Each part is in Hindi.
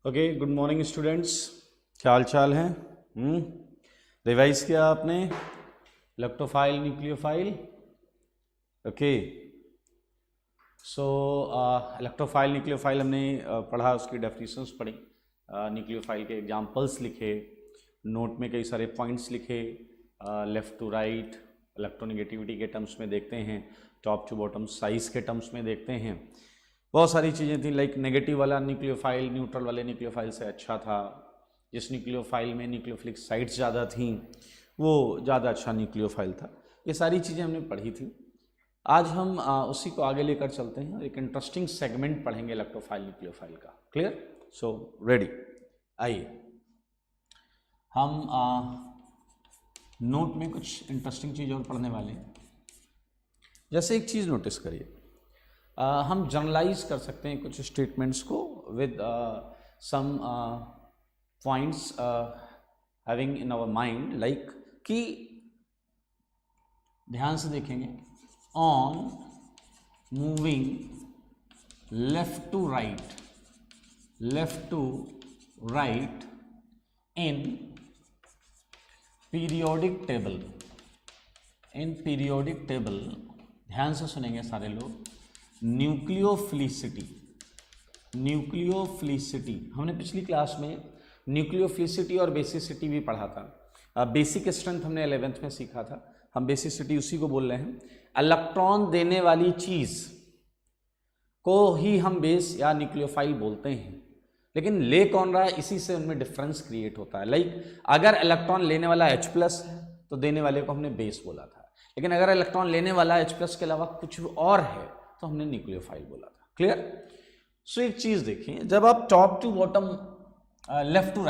Okay, good morning students. क्या हाल चाल है? रिवाइज किया आपने इलेक्ट्रोफाइल न्यूक्लियोफाइल? ओके, सो इलेक्ट्रोफाइल न्यूक्लियोफाइल हमने पढ़ा, उसकी डेफिनेशंस पढ़ी, न्यूक्लियोफाइल के एग्जांपल्स लिखे, नोट में कई सारे पॉइंट्स लिखे, लेफ़्ट टू राइट इलेक्ट्रोनेगेटिविटी के टर्म्स में देखते हैं, टॉप टू बॉटम साइज के टर्म्स में देखते हैं। बहुत सारी चीज़ें थी, लाइक नेगेटिव वाला न्यूक्लियोफाइल न्यूट्रल वाले न्यूक्लियोफाइल से अच्छा था, जिस न्यूक्लियोफाइल में न्यूक्लियोफिलिक साइट्स ज़्यादा थीं वो ज़्यादा अच्छा न्यूक्लियोफाइल था। ये सारी चीज़ें हमने पढ़ी थी। आज हम उसी को आगे लेकर चलते हैं, एक इंटरेस्टिंग सेगमेंट पढ़ेंगे इलेक्ट्रोफाइल न्यूक्लियोफाइल का। क्लियर? So ready? आइए हम नोट में कुछ इंटरेस्टिंग चीज़ और पढ़ने वाले हैं। जैसे एक चीज़ नोटिस करिए, हम जनरलाइज कर सकते हैं कुछ स्टेटमेंट्स को with some points having in our mind, like कि ध्यान से देखेंगे, on moving left to right in periodic table, ध्यान से सुनेंगे सारे लोग। न्यूक्लियोफिलिसिटी, हमने पिछली क्लास में न्यूक्लियोफिलिसिटी और बेसिसिटी भी पढ़ा था। बेसिक स्ट्रेंथ हमने 11th में सीखा था, हम बेसिसिटी उसी को बोल रहे हैं। इलेक्ट्रॉन देने वाली चीज़ को ही हम बेस या न्यूक्लियोफाइल बोलते हैं, लेकिन ले कौन रहा है, इसी से उनमें डिफरेंस क्रिएट होता है। लाइक अगर इलेक्ट्रॉन लेने वाला H+ है तो देने वाले को हमने बेस बोला था, लेकिन अगर इलेक्ट्रॉन लेने वाला H+ के अलावा कुछ और है तो हमने न्यूक्लियोफाइल बोला था। क्लियर? सो एक चीज देखिए, जब आप top to bottom left to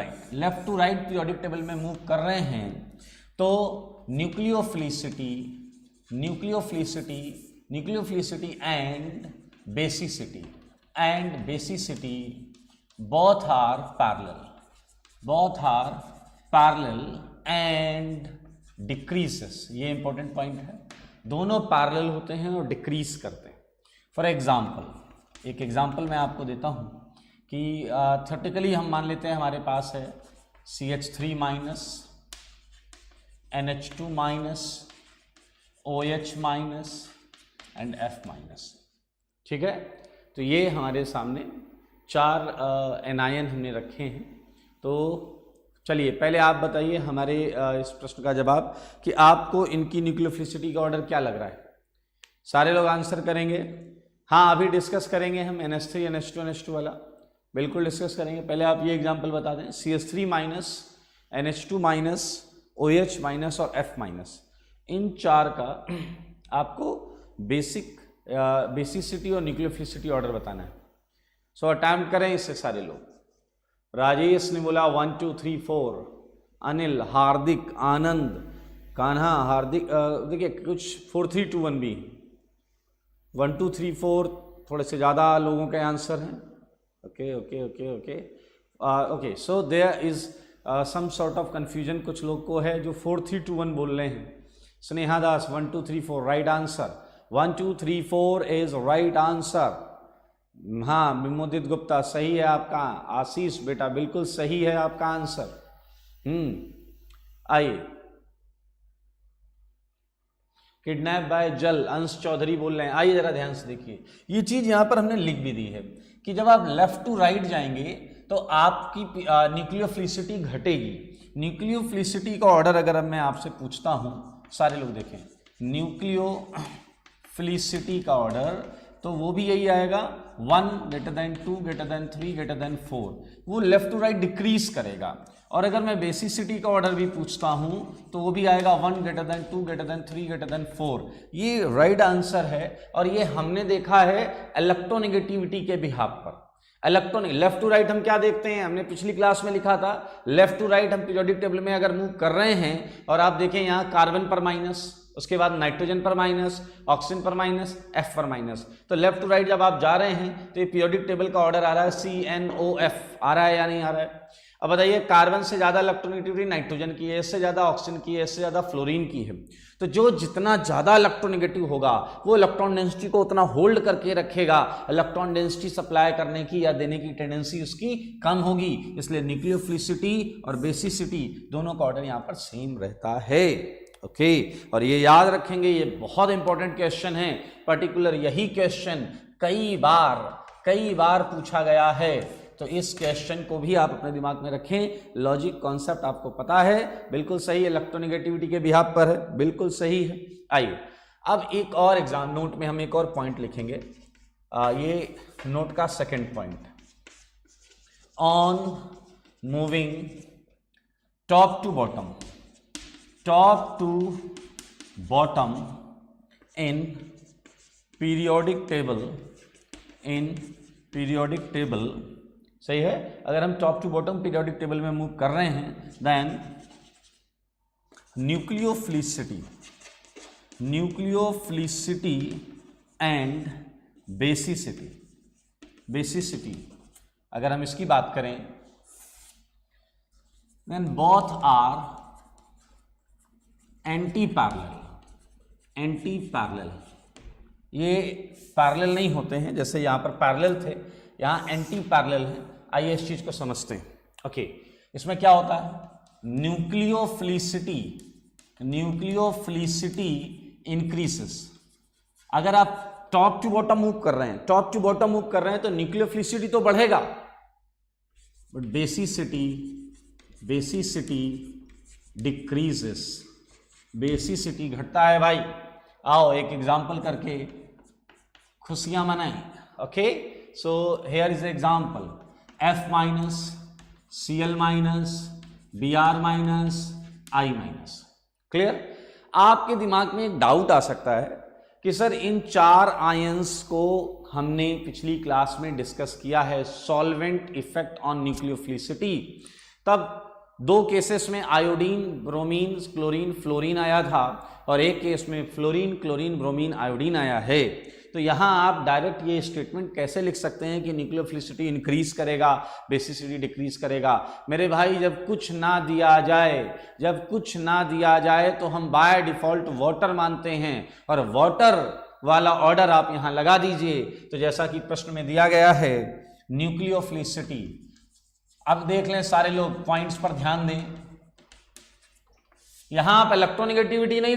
right periodic table में मूव कर रहे हैं तो nucleophilicity and basicity both are parallel and decreases। ये इंपॉर्टेंट पॉइंट है, दोनों पैरेलल होते हैं और डिक्रीज करते हैं। फॉर एग्जाम्पल, एक एग्जाम्पल मैं आपको देता हूँ कि थ्योरेटिकली हम मान लेते हैं हमारे पास है CH3- NH2- OH- and F-। ठीक है, तो ये हमारे सामने 4 एनायन हमने रखे हैं। तो चलिए पहले आप बताइए हमारे इस प्रश्न का जवाब कि आपको इनकी न्यूक्लियोफिलिसिटी का ऑर्डर क्या लग रहा है। सारे लोग आंसर करेंगे? हाँ, अभी डिस्कस करेंगे हम NH3 NH2 NH2 वाला, बिल्कुल डिस्कस करेंगे। पहले आप ये एग्जांपल बता दें, CH3- NH2- OH- और F-। इन 4 का आपको बेसिसिटी और न्यूक्लियोफिलिसिटी ऑर्डर बताना है। सो अटैम्प्ट करें इससे सारे लोग। राजेश ने बोला 1 2 3 4, अनिल, हार्दिक, आनंद, कान्हा, हार्दिक, देखिए कुछ 4 3 2 1 भी 1 2 3 4 थोड़े से ज़्यादा लोगों के आंसर हैं। Okay, so there is some sort of confusion, कुछ लोग को है जो 4 3 2 1 बोल रहे हैं। स्नेहा दास 1 2 3 4 right answer, 1 2 3 4 is right answer. हाँ, विमोदित गुप्ता सही है आपका। आशीष बेटा बिल्कुल सही है आपका आंसर। आइए, किडनैप बाय जल, अंश चौधरी बोल रहे हैं। आइए जरा ध्यान से देखिए, ये चीज यहां पर हमने लिख भी दी है कि जब आप लेफ्ट टू राइट जाएंगे तो आपकी न्यूक्लियोफिलिसिटी घटेगी। न्यूक्लियोफिलिसिटी का ऑर्डर अगर मैं आपसे पूछता हूं, सारे लोग देखें, न्यूक्लियोफिलिसिटी का ऑर्डर तो वो भी यही आएगा, 1 > 2 > 3 > 4, वो लेफ्ट टू राइट डिक्रीज करेगा। और अगर मैं बेसिसिटी का ऑर्डर भी पूछता हूं तो वो भी आएगा 1 > 2 > 3 > 4। ये राइट आंसर है, और ये हमने देखा है इलेक्ट्रोनेगेटिविटी के बिहाफ पर। लेफ्ट टू राइट हम क्या देखते हैं, हमने पिछली क्लास में लिखा था, लेफ्ट टू राइट हम पीरियोडिक टेबल में अगर मूव कर रहे हैं और आप देखें यहाँ कार्बन पर माइनस, उसके बाद नाइट्रोजन पर माइनस, ऑक्सीजन पर माइनस, F पर माइनस, तो लेफ्ट टू राइट जब आप जा रहे हैं तो ये पीरियोडिक टेबल का ऑर्डर आ रहा है CNOF, आ रहा है या नहीं आ रहा है? अब बताइए, कार्बन से ज्यादा इलेक्ट्रोनेगेटिविटी नाइट्रोजन की है, इससे ज्यादा ऑक्सीजन की है, इससे ज्यादा फ्लोरीन की है। तो जो जितना ज़्यादा इलेक्ट्रोनेगेटिव होगा वो इलेक्ट्रॉन डेंसिटी को उतना होल्ड करके रखेगा, इलेक्ट्रॉन डेंसिटी सप्लाई करने की या देने की टेंडेंसी उसकी कम होगी। इसलिए न्यूक्लियोफिलिसिटी और बेसिसिटी दोनों का ऑर्डर यहाँ पर सेम रहता है। ओके, और ये याद रखेंगे, ये बहुत इंपॉर्टेंट क्वेश्चन है। पर्टिकुलर यही क्वेश्चन कई बार पूछा गया है, तो इस क्वेश्चन को भी आप अपने दिमाग में रखें। लॉजिक कॉन्सेप्ट आपको पता है, बिल्कुल सही, इलेक्ट्रोनेगेटिविटी के बिहाफ पर है, बिल्कुल सही है। आइए अब एक और एग्जाम नोट में हम एक और पॉइंट लिखेंगे। ये नोट का second point, on moving top to bottom in periodic table, सही है। अगर हम top to bottom periodic table में मूव कर रहे हैं, देन न्यूक्लियोफिलिसिटी एंड बेसिसिटी अगर हम इसकी बात करें, then both are anti parallel. ये पैरेलल नहीं होते हैं, जैसे यहां पर पैरेलल थे, यहां एंटी पैरेलल है। आइए इस चीज को समझते हैं। ओके, इसमें क्या होता है, न्यूक्लियोफिलिसिटी इंक्रीजेस। अगर आप टॉप टू बॉटम मूव कर रहे हैं तो न्यूक्लियोफिलिसिटी तो बढ़ेगा, बट बेसिसिटी डिक्रीजेस, बेसिसिटी घटता है भाई। आओ एक एग्जांपल करके खुशियां मनाएं। Okay, so here is example, F minus, Cl minus, Br minus, I minus. Clear? आपके दिमाग में एक डाउट आ सकता है कि सर इन 4 आयंस को हमने पिछली क्लास में डिस्कस किया है, सॉल्वेंट इफेक्ट ऑन न्यूक्लियोफिलिसिटी। तब 2 केसेस में आयोडीन, ब्रोमीन, क्लोरीन, फ्लोरीन आया था, और एक केस में फ्लोरीन, क्लोरीन, ब्रोमीन, आयोडीन आया है। तो यहाँ आप डायरेक्ट ये स्टेटमेंट कैसे लिख सकते हैं कि न्यूक्लियोफिलिसिटी इंक्रीज करेगा, बेसिसिटी डिक्रीज करेगा? मेरे भाई, जब कुछ ना दिया जाए तो हम बाय डिफॉल्ट वाटर मानते हैं, और वाटर वाला ऑर्डर आप यहाँ लगा दीजिए। तो जैसा कि प्रश्न में दिया गया है, न्यूक्लियोफिलिसिटी। अब देख लें सारे लोग, पॉइंट्स पर ध्यान दें। यहां आप इलेक्ट्रोनेगेटिविटी नहीं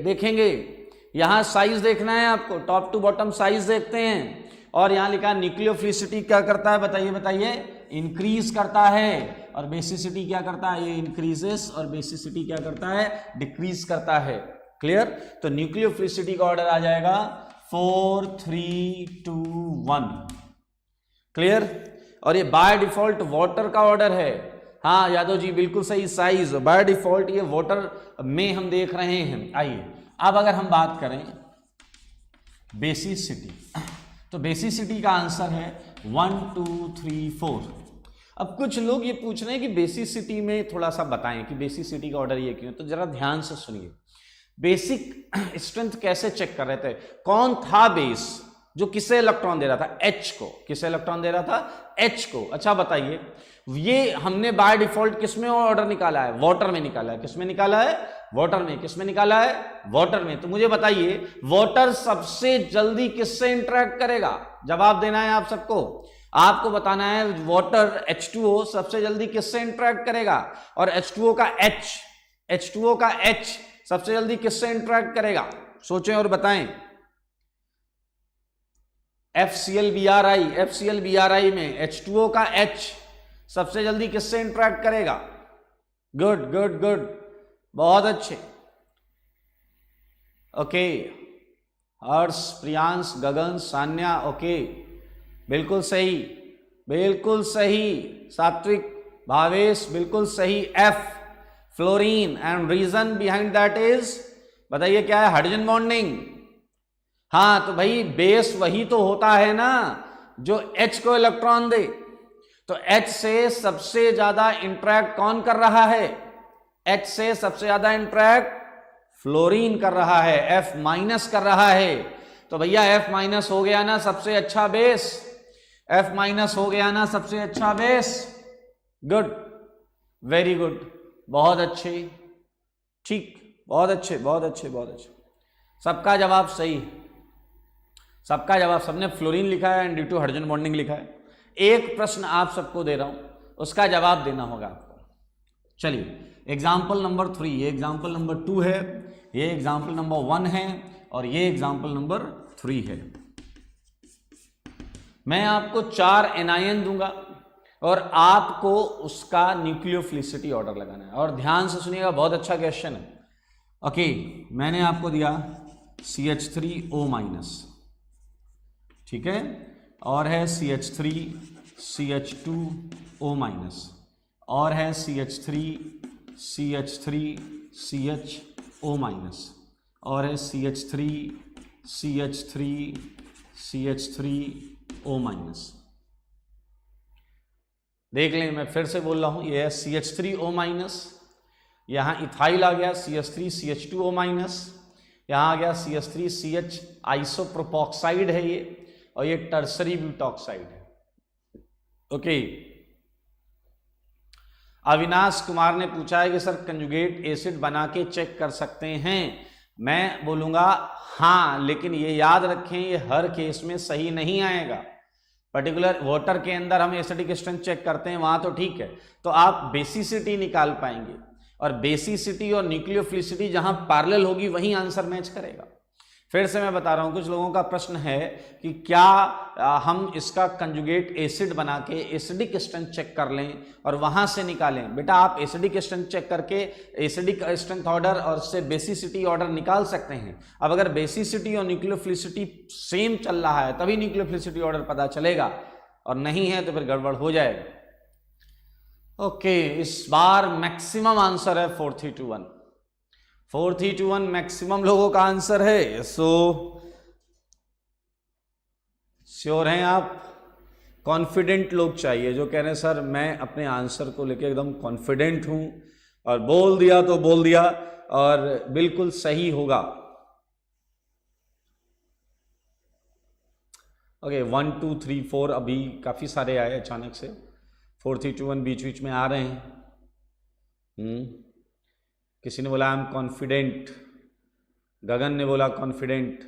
देखेंगे, यहां साइज देखना है आपको, टॉप टू बॉटम साइज देखते हैं। और यहां लिखा न्यूक्लियोफिलिसिटी क्या करता है, बताइए, इंक्रीज करता है। और बेसिसिटी क्या करता है, ये इंक्रीजेस, और बेसिसिटी क्या करता है, डिक्रीज करता है। क्लियर? तो न्यूक्लियोफिलिसिटी का ऑर्डर आ जाएगा 4, 3, 2, 1। क्लियर? और ये बाय डिफॉल्ट वाटर का ऑर्डर है। हाँ यादव जी, बिल्कुल सही, साइज बाय डिफॉल्ट ये वाटर में हम देख रहे हैं। आइए अब अगर हम बात करें बेसिसिटी, तो बेसिसिटी का आंसर है 1, 2, 3, 4। अब कुछ लोग ये पूछ रहे हैं कि बेसिसिटी में थोड़ा सा बताएं कि बेसिसिटी का ऑर्डर ये क्यों। तो जरा ध्यान से सुनिए, बेसिक स्ट्रेंथ कैसे चेक कर रहे थे, कौन था बेस जो किसे इलेक्ट्रॉन दे रहा था, H को। किसे इलेक्ट्रॉन दे रहा था, H को। अच्छा बताइए, ये हमने बाय डिफॉल्ट किस में ऑर्डर निकाला है, वाटर में निकाला है। किसमें निकाला है, वाटर में। किसमें निकाला है, वाटर में। तो मुझे बताइए, वाटर सबसे जल्दी किससे इंटरेक्ट करेगा? जवाब देना है आप सबको, आपको बताना है वाटर H2O सबसे जल्दी किससे इंटरेक्ट करेगा, और H2O का H सबसे जल्दी किससे इंटरेक्ट करेगा? सोचें और बताएं। FCl-Bri में H2O का H सबसे जल्दी किससे इंटरेक्ट करेगा? गुड, बहुत अच्छे। ओके, हर्ष, प्रियांश, गगन, सान्या, ओके, बिल्कुल सही। सात्विक, भावेश, बिल्कुल सही। F fluorine, and reason behind that is, बताइए क्या है, हाइड्रोजन बॉन्डिंग। हाँ, तो भाई बेस वही तो होता है ना जो H को इलेक्ट्रॉन दे। तो H से सबसे ज्यादा इंटरेक्ट कौन कर रहा है? H से सबसे ज्यादा इंटरेक्ट फ्लोरीन कर रहा है, F माइनस कर रहा है। तो भैया F माइनस हो गया ना सबसे अच्छा बेस, F माइनस हो गया ना सबसे अच्छा बेस। गुड, वेरी गुड, बहुत अच्छे, ठीक, बहुत अच्छे बहुत अच्छे बहुत अच्छे, सबका जवाब सही है, सबका जवाब, सबने फ्लोरीन लिखा है and due to hydrogen bonding लिखा है। एक प्रश्न आप सबको दे रहा हूं, उसका जवाब देना होगा आपको। चलिए एग्जाम्पल नंबर 3, ये एग्जाम्पल नंबर 2 है, ये एग्जाम्पल नंबर 1 है और ये एग्जाम्पल नंबर 3 है। मैं आपको 4 एनायन दूंगा और आपको उसका न्यूक्लियोफिलिसिटी ऑर्डर लगाना है। और ध्यान से सुनिएगा, बहुत अच्छा क्वेश्चन है। ओके, मैंने आपको दिया CH3O-, ठीक है, और है CH3CH2O-, और है CH3CH3CHO-, और है CH3CH3CH3O-। देख लें, मैं फिर से बोल रहा हूं, ये है CH3O-, यहां इथाइल आ गया CH3CH2O-, यहां आ गया CH3CH आइसोप्रोपोक्साइड है ये, और ये टर्सरी ब्यूटॉक्साइड है। ओके, अविनाश कुमार ने पूछा है कि सर कंजुगेट एसिड बना के चेक कर सकते हैं। मैं बोलूंगा हाँ, लेकिन ये याद रखें ये हर केस में सही नहीं आएगा। पर्टिकुलर वाटर के अंदर हम एसिडिक स्ट्रेंथ चेक करते हैं, वहां तो ठीक है, तो आप बेसिसिटी निकाल पाएंगे, और बेसिसिटी और न्यूक्लियोफिलिसिटी जहां पैरेलल होगी वहीं आंसर मैच करेगा। फिर से मैं बता रहा हूं, कुछ लोगों का प्रश्न है कि क्या हम इसका कंजुगेट एसिड बना के एसिडिक स्ट्रेंथ चेक कर लें और वहां से निकालें। बेटा आप एसिडिक स्ट्रेंथ चेक करके एसिडिक स्ट्रेंथ ऑर्डर और उससे बेसिसिटी ऑर्डर निकाल सकते हैं। अब अगर बेसिसिटी और न्यूक्लियोफिलिसिटी सेम चल रहा है तभी न्यूक्लियोफिलिसिटी ऑर्डर पता चलेगा, और नहीं है तो फिर गड़बड़ हो जाएगा। ओके, इस बार मैक्सिमम आंसर है 4321, 4321 मैक्सिमम लोगों का आंसर है। सो श्योर हैं आप? कॉन्फिडेंट लोग चाहिए जो कह रहे हैं सर मैं अपने आंसर को लेकर एकदम कॉन्फिडेंट हूं और बोल दिया तो बोल दिया और बिल्कुल सही होगा। ओके, 1 2 3 4 अभी काफी सारे आए अचानक से, 4321 बीच बीच में आ रहे हैं। किसी ने बोला आई एम कॉन्फिडेंट, गगन ने बोला कॉन्फिडेंट,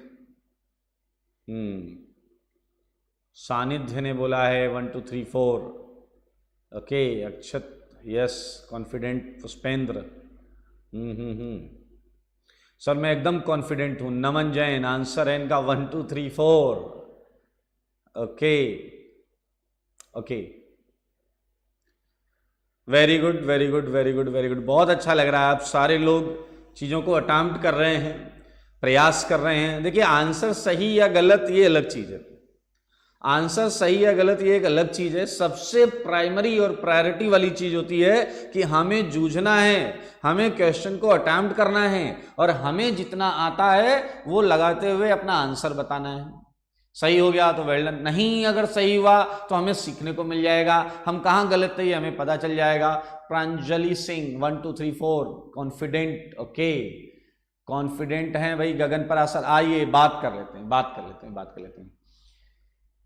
सानिध्य ने बोला है 1 2 3 4। ओके, अक्षत यस कॉन्फिडेंट, पुष्पेंद्र सर मैं एकदम कॉन्फिडेंट हूं। नमन जैन, आंसर है इनका 1 2 3 4। Okay okay, very good very good very good very good, बहुत अच्छा लग रहा है। आप सारे लोग चीज़ों को अटेम्प्ट कर रहे हैं, प्रयास कर रहे हैं। देखिए आंसर सही या गलत ये अलग चीज़ है, आंसर सही या गलत ये एक अलग चीज़ है। सबसे प्राइमरी और प्रायोरिटी वाली चीज़ होती है कि हमें जूझना है, हमें क्वेश्चन को अटेम्प्ट करना है और हमें जितना आता है वो लगाते हुए अपना आंसर बताना है। सही हो गया तो वेल डन, नहीं अगर सही हुआ तो हमें सीखने को मिल जाएगा, हम कहाँ गलत थे हमें पता चल जाएगा। Pranjali Singh 1 2 3 4 confident. Okay, confident हैं भाई गगन पर असर। आइए बात कर लेते हैं।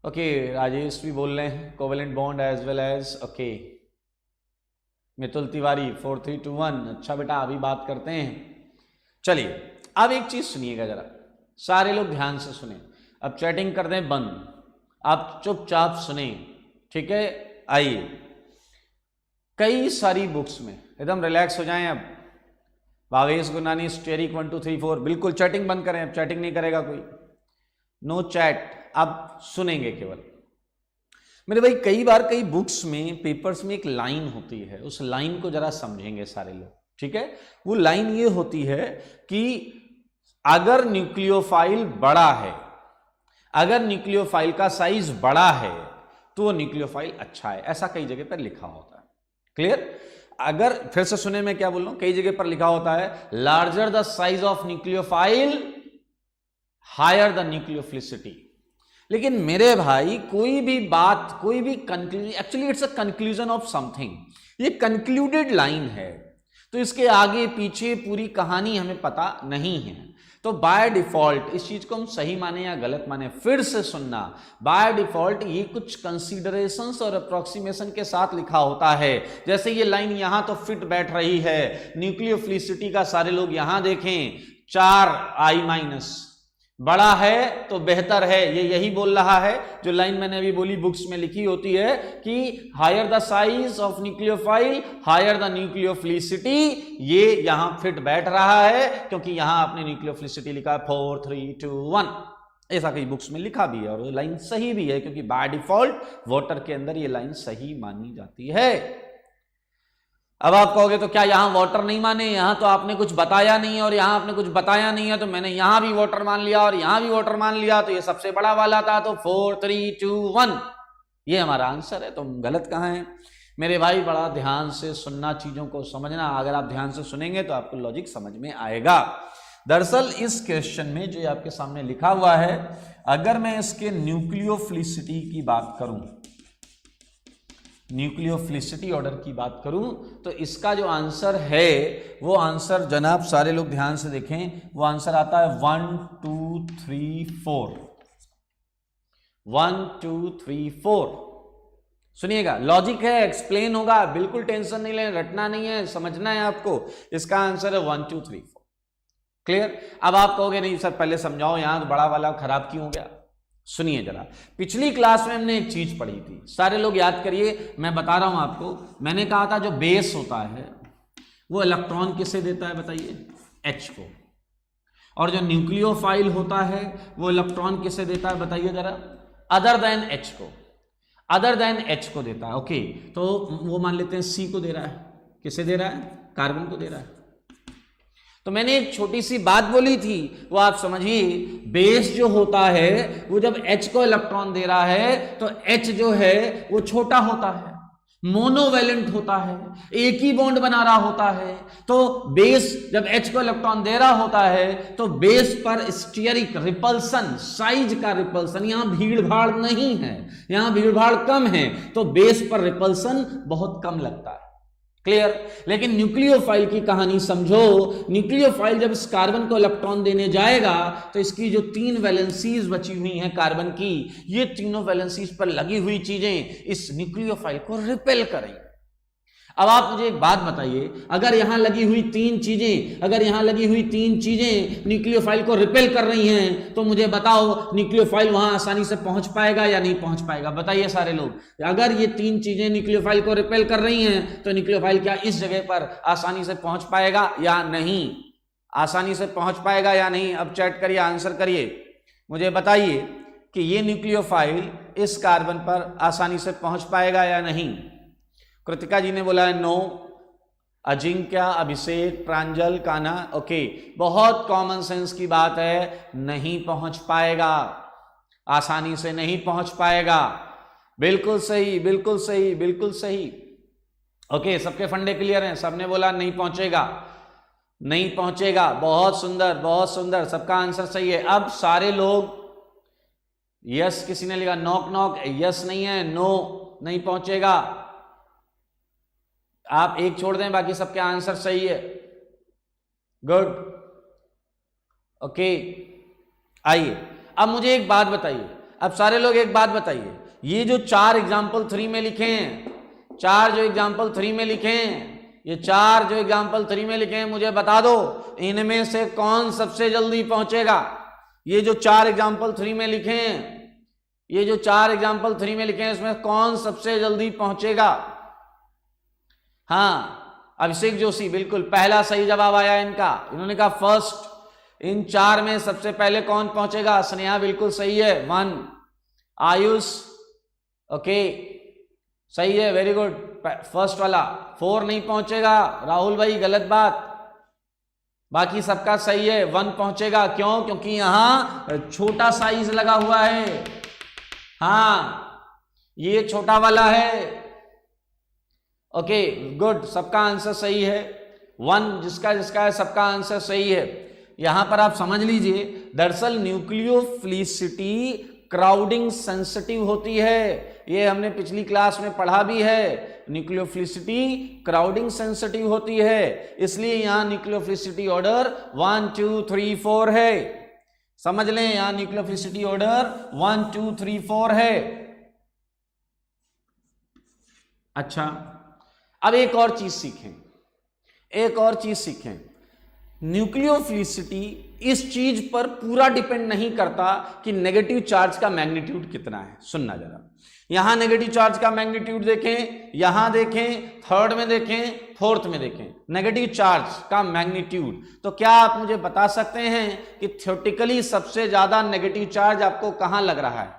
ओके, राजेश भी बोल रहे हैं covalent bond as well as. Okay, Mitul Tiwari 4321, अच्छा बेटा अभी बात करते हैं। चलिए अब एक चीज सुनिएगा जरा, सारे लोग ध्यान से सुने। अब चैटिंग कर दें बंद, आप चुपचाप सुने, ठीक है। आइए, कई सारी बुक्स में एकदम रिलैक्स हो जाएं। अब भावेश गुनानी स्टेरिक 1 2 3 4, बिल्कुल चैटिंग बंद करें, अब चैटिंग नहीं करेगा कोई, नो चैट, अब सुनेंगे केवल। मेरे भाई कई बार कई बुक्स में पेपर्स में एक लाइन होती है, उस लाइन को जरा समझेंगे सारे लोग, ठीक है। वो लाइन ये होती है कि अगर न्यूक्लियोफाइल बड़ा है, अगर न्यूक्लियोफाइल का साइज बड़ा है तो वो न्यूक्लियोफाइल अच्छा है, ऐसा कई जगह पर लिखा होता है। क्लियर? अगर फिर से सुने मैं क्या बोल रहा हूं, कई जगह पर लिखा होता है larger the size of nucleophile higher the nucleophilicity. लेकिन मेरे भाई कोई भी बात, कोई भी conclusion, actually it's a conclusion of something, ये कंक्लूडेड लाइन है, तो इसके आगे पीछे पूरी कहानी हमें पता नहीं है। तो बाय डिफॉल्ट इस चीज को हम सही माने या गलत माने, फिर से सुनना, बाय डिफॉल्ट ये कुछ कंसीडरेशंस और अप्रोक्सीमेशन के साथ लिखा होता है। जैसे ये लाइन यहां तो फिट बैठ रही है, न्यूक्लियोफिलिसिटी का सारे लोग यहां देखें 4I- बड़ा है तो बेहतर है, ये यही बोल रहा है। जो लाइन मैंने अभी बोली बुक्स में लिखी होती है कि higher the size of nucleophile higher the nucleophilicity, ये यहां फिट बैठ रहा है क्योंकि यहां आपने न्यूक्लियोफिलिसिटी लिखा 4 3 2 1, ऐसा कई बुक्स में लिखा भी है और लाइन सही भी है क्योंकि बाय डिफॉल्ट वाटर के अंदर ये लाइन सही मानी जाती है। अब आप कहोगे तो क्या यहां वाटर नहीं माने, यहां तो आपने कुछ बताया नहीं और यहां आपने कुछ बताया नहीं है तो मैंने यहां भी वाटर मान लिया और यहां भी वाटर मान लिया, तो ये सबसे बड़ा वाला था तो 4 3 2 1 ये हमारा आंसर है। तो गलत कहां है मेरे भाई? बड़ा ध्यान से सुनना, चीजों को समझना। अगर आप ध्यान से सुनेंगे तो आपको लॉजिक समझ में आएगा। दरअसल इस क्वेश्चन में जो आपके सामने लिखा हुआ है, अगर मैं इसके न्यूक्लियोफिलिसिटी की बात करूं, न्यूक्लियोफिलिसिटी ऑर्डर की बात करूं, तो इसका जो आंसर है वो आंसर जनाब सारे लोग ध्यान से देखें, वो आंसर आता है 1 2 3 4 1 2 3 4। सुनिएगा, लॉजिक है, एक्सप्लेन होगा, बिल्कुल टेंशन नहीं लेना, रटना नहीं है, समझना है आपको। इसका आंसर है 1 2 3 4। क्लियर? अब आप कहोगे नहीं सर पहले समझाओ, यहां तो बड़ा वाला खराब क्यों हो गया? सुनिए जरा, पिछली क्लास में हमने एक चीज पढ़ी थी, सारे लोग याद करिए, मैं बता रहा हूं आपको। मैंने कहा था जो बेस होता है वो इलेक्ट्रॉन किसे देता है बताइए? H को। और जो न्यूक्लियोफाइल होता है वो इलेक्ट्रॉन किसे देता है बताइए जरा? अदर देन H को, अदर देन H को देता है। ओके, तो वो मान लेते हैं C को दे रहा है। किसे दे रहा है? कार्बन को दे रहा है। तो मैंने एक छोटी सी बात बोली थी, वो आप समझिए, बेस जो होता है वो जब H को इलेक्ट्रॉन दे रहा है तो H जो है वो छोटा होता है, मोनोवैलेंट होता है, एक ही बॉन्ड बना रहा होता है। तो बेस जब H को इलेक्ट्रॉन दे रहा होता है तो बेस पर स्टीयरिक रिपल्सन, साइज का रिपल्सन, यहां भीड़ भाड़ नहीं है, यहां भीड़ भाड़ कम है, तो बेस पर रिपल्सन बहुत कम लगता है। क्लियर? लेकिन न्यूक्लियोफाइल की कहानी समझो। न्यूक्लियोफाइल जब इस कार्बन को इलेक्ट्रॉन देने जाएगा तो इसकी जो 3 वैलेंसीज बची हुई हैं कार्बन की, ये तीनों वैलेंसीज पर लगी हुई चीजें इस न्यूक्लियोफाइल को रिपेल करेंगी। अब आप मुझे एक बात बताइए, अगर यहां लगी हुई 3 चीजें, अगर यहां लगी हुई 3 चीजें न्यूक्लियोफाइल को रिपेल कर रही हैं, तो मुझे बताओ न्यूक्लियोफाइल वहां आसानी से पहुंच पाएगा या नहीं पहुंच पाएगा? बताइए सारे लोग, अगर ये 3 चीजें न्यूक्लियोफाइल को रिपेल कर रही हैं तो न्यूक्लियोफाइल क्या इस जगह पर आसानी से पहुंच पाएगा या नहीं? आसानी से पहुंच पाएगा या नहीं? अब चैट करिए, आंसर करिए, मुझे बताइए कि ये न्यूक्लियोफाइल इस कार्बन पर आसानी से पहुंच पाएगा या नहीं? कृतिका जी ने बोला है नो, अजिंक्य, अभिषेक, प्रांजल, कान्हा, ओके, बहुत कॉमन सेंस की बात है, नहीं पहुंच पाएगा, आसानी से नहीं पहुंच पाएगा। बिल्कुल सही, बिल्कुल सही, बिल्कुल सही। ओके, सबके फंडे क्लियर हैं? सबने बोला नहीं पहुंचेगा, नहीं पहुंचेगा, बहुत सुंदर, बहुत सुंदर, सबका आंसर सही है। अब सारे लोग यस, किसी ने लिखा नॉक नॉक, यस नहीं है, नो, नहीं पहुंचेगा। आप एक छोड़ दें, बाकी सबके आंसर सही है। Good, okay. आइए अब मुझे एक बात बताइए, अब सारे लोग एक बात बताइए, ये जो 4 एग्जाम्पल 3 में लिखे हैं, 4 जो एग्जाम्पल 3 में लिखे हैं, ये 4 जो एग्जाम्पल 3 में लिखे हैं, मुझे बता दो इनमें से कौन सबसे जल्दी पहुंचेगा? ये जो 4 एग्जाम्पल 3 में लिखे हैं, ये जो 4 एग्जाम्पल 3 में लिखे हैं, इसमें कौन सबसे जल्दी पहुंचेगा? हाँ, अभिषेक जोशी, बिल्कुल पहला सही जवाब आया इनका, इन्होंने कहा फर्स्ट। इन 4 में सबसे पहले कौन पहुंचेगा? स्नेहा बिल्कुल सही है, 1। आयुष, ओके, सही है, वेरी गुड, फर्स्ट वाला। 4 नहीं पहुंचेगा, राहुल भाई गलत बात, बाकी सबका सही है, 1 पहुंचेगा। क्यों? क्योंकि यहां छोटा साइज लगा हुआ है। हाँ, ये छोटा वाला है। ओके, गुड, सबका आंसर सही है, 1 जिसका जिसका है, सबका आंसर सही है। यहां पर आप समझ लीजिए, दरअसल न्यूक्लियोफिलिसिटी क्राउडिंग सेंसिटिव होती है, ये हमने पिछली क्लास में पढ़ा भी है। न्यूक्लियोफिलिसिटी क्राउडिंग सेंसिटिव होती है, इसलिए यहां न्यूक्लियोफिलिसिटी ऑर्डर 1 2 3 4 है। समझ लें, यहां न्यूक्लियोफिलिसिटी ऑर्डर 1 2 3 4 है। अच्छा, अब एक और चीज सीखें, न्यूक्लियोफिलिसिटी इस चीज पर पूरा डिपेंड नहीं करता कि नेगेटिव चार्ज का मैग्नीट्यूड कितना है। सुनना जरा, यहां नेगेटिव चार्ज का मैग्नीट्यूड देखें, यहां देखें, थर्ड में देखें, फोर्थ में देखें, नेगेटिव चार्ज का मैग्नीट्यूड। तो क्या आप मुझे बता सकते हैं कि थ्योरेटिकली सबसे ज्यादा नेगेटिव चार्ज आपको कहां लग रहा है?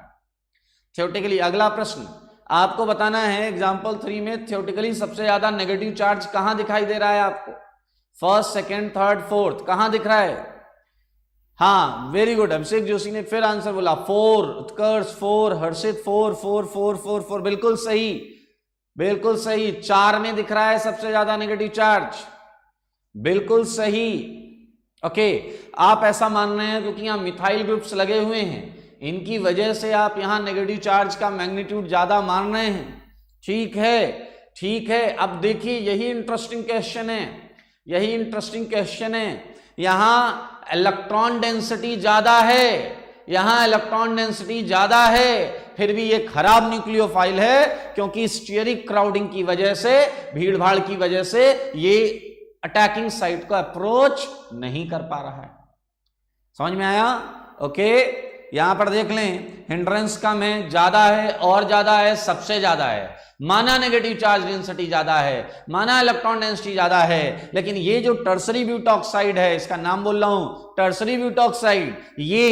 थ्योरेटिकली, अगला प्रश्न आपको बताना है एग्जाम्पल 3 में थ्योरेटिकली सबसे ज्यादा नेगेटिव चार्ज कहां दिखाई दे रहा है आपको? फर्स्ट, सेकंड, थर्ड, फोर्थ, कहां दिख रहा है? हाँ, वेरी गुड, अभिषेक जोशी ने फिर आंसर बोला 4, उत्कर्ष 4, हर्षित 4 4 4 4 4, बिल्कुल सही, बिल्कुल सही। 4 में दिख रहा है सबसे ज्यादा नेगेटिव चार्ज, बिल्कुल सही। ओके, आप ऐसा मान रहे हैं क्योंकि यहां मिथाइल ग्रुप्स लगे हुए हैं, इनकी वजह से आप यहां नेगेटिव चार्ज का मैग्नीट्यूड ज्यादा मान रहे हैं। ठीक है, ठीक है। अब देखिए, यही इंटरेस्टिंग क्वेश्चन है, यहां इलेक्ट्रॉन डेंसिटी ज्यादा है, फिर भी ये खराब न्यूक्लियोफाइल है क्योंकि स्टीयरिक क्राउडिंग की वजह से, भीड़ भाड़ की वजह से ये अटैकिंग साइट को अप्रोच नहीं कर पा रहा है। समझ में आया? ओके, यहां पर देख लें, हिंड्रेंस कम है, ज्यादा है, और ज्यादा है, सबसे ज्यादा है, माना नेगेटिव चार्ज डेंसिटी ज्यादा है, माना इलेक्ट्रॉन डेंसिटी ज्यादा है, लेकिन ये जो टर्सरी ब्यूटॉक्साइड है, इसका नाम बोल रहा हूं टर्सरी ब्यूटॉक्साइड, ये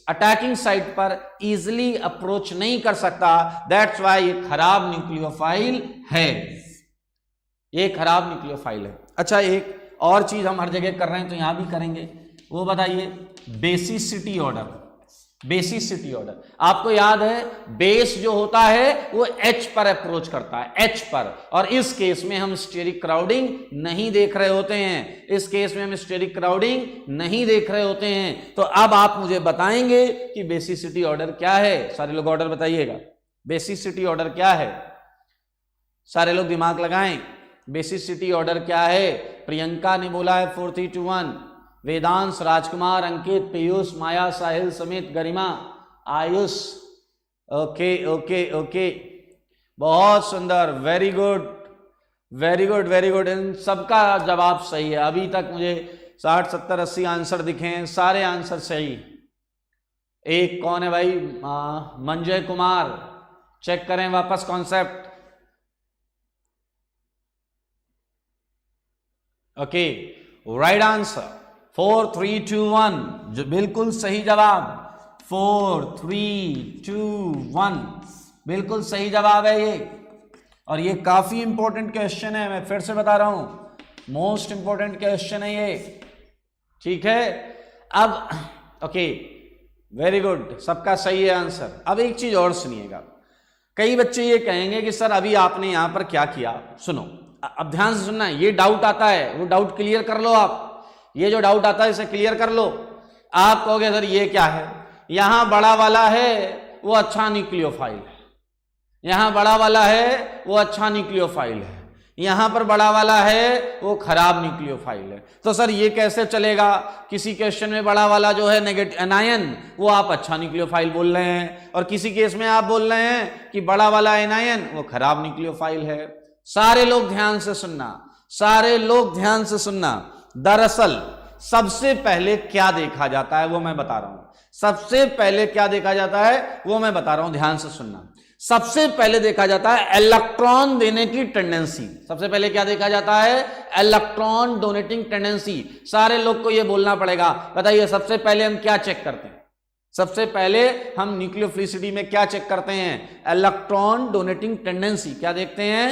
अटैकिंग साइट पर इजिली अप्रोच नहीं कर सकता। दैट्स वाई ये खराब न्यूक्लियोफाइल है, ये खराब न्यूक्लियोफाइल है। अच्छा, एक और चीज हम हर जगह कर रहे हैं तो यहां भी करेंगे, वो बताइए, बेसिसिटी ऑर्डर। बेसिसिटी ऑर्डर आपको याद है, बेस जो होता है वो H पर अप्रोच करता है, H पर, और इस केस में हम स्टेरिक क्राउडिंग नहीं देख रहे होते हैं, तो अब आप मुझे बताएंगे कि बेसिसिटी ऑर्डर क्या है। सारे लोग ऑर्डर बताइएगा, बेसिसिटी ऑर्डर क्या है? सारे लोग दिमाग लगाएं, बेसिसिटी ऑर्डर क्या है? प्रियंका ने बोला है 4 3 2 1, Vedansh, Rajkumar, Ankit, Piyush, Maya, Sahil, Samit, Garima, Ayush. Okay okay okay, बहुत सुंदर, very good very good very good. इन सबका जवाब सही है। अभी तक मुझे 60 70 80 आंसर दिखे हैं, सारे आंसर सही। एक कौन है भाई? मंजय कुमार, चेक करें वापस कॉन्सेप्ट। ओके, राइट आंसर 4 3 2 1, जो बिल्कुल सही जवाब 4 3 2 1, बिल्कुल सही जवाब है ये। और ये काफी इंपॉर्टेंट क्वेश्चन है, मैं फिर से बता रहा हूं, मोस्ट इंपॉर्टेंट क्वेश्चन है ये। ठीक है, अब ओके, वेरी गुड, सबका सही है आंसर। अब एक चीज और सुनिएगा, कई बच्चे ये कहेंगे कि सर अभी आपने यहां पर क्या किया। सुनो, अब ध्यान से सुनना, ये डाउट आता है, वो डाउट क्लियर कर लो आप, ये जो डाउट आता है इसे क्लियर कर लो। आप कहोगे सर ये क्या है, यहां बड़ा वाला है वो अच्छा न्यूक्लियोफाइल है, यहां बड़ा वाला है वो अच्छा न्यूक्लियोफाइल है, यहां पर बड़ा वाला है वो खराब न्यूक्लियोफाइल है। तो सर ये कैसे चलेगा? किसी क्वेश्चन में बड़ा वाला जो है नेगेटिव एनायन, वो आप अच्छा न्यूक्लियोफाइल बोल रहे हैं, और किसी केस में आप बोल रहे हैं कि बड़ा वाला एनायन वो खराब न्यूक्लियोफाइल है। सारे लोग ध्यान से सुनना, सारे लोग ध्यान से सुनना। दरअसल सबसे पहले क्या देखा जाता है वो मैं बता रहा हूं, सबसे पहले क्या देखा जाता है वो मैं बता रहा हूं, ध्यान से सुनना। सबसे पहले देखा जाता है इलेक्ट्रॉन देने की टेंडेंसी। सबसे पहले क्या देखा जाता है? Electron donating tendency. सारे लोग को यह बोलना पड़ेगा। बताइए सबसे पहले हम क्या चेक करते हैं? सबसे पहले हम न्यूक्लियोफिलिसिटी में क्या चेक करते हैं? Electron donating tendency. क्या देखते हैं?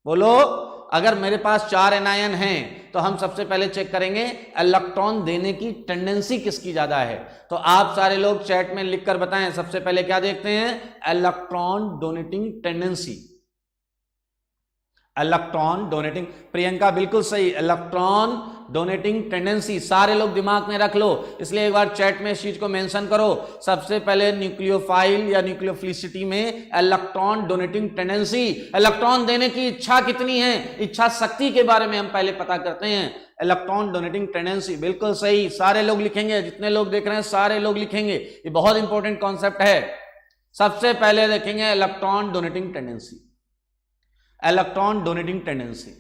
बोलो। अगर मेरे पास 4 एनायन हैं तो हम सबसे पहले चेक करेंगे इलेक्ट्रॉन देने की टेंडेंसी किसकी ज्यादा है। तो आप सारे लोग चैट में लिखकर बताएं, सबसे पहले क्या देखते हैं? Electron donating tendency. Electron donating, Priyanka बिल्कुल सही, इलेक्ट्रॉन डोनेटिंग टेंडेंसी, सारे लोग दिमाग में रख लो, इसलिए एक बार चैट में इस चीज को मेंशन करो। सबसे पहले न्यूक्लियोफाइल या न्यूक्लियोफिलिसिटी में इलेक्ट्रॉन डोनेटिंग टेंडेंसी, इलेक्ट्रॉन देने की इच्छा कितनी है, इच्छा शक्ति के बारे में हम पहले पता करते हैं। इलेक्ट्रॉन डोनेटिंग टेंडेंसी बिल्कुल सही, सारे लोग लिखेंगे, जितने लोग देख रहे हैं सारे लोग लिखेंगे, ये बहुत इंपॉर्टेंट कॉन्सेप्ट है। सबसे पहले देखेंगे electron donating tendency, electron donating tendency.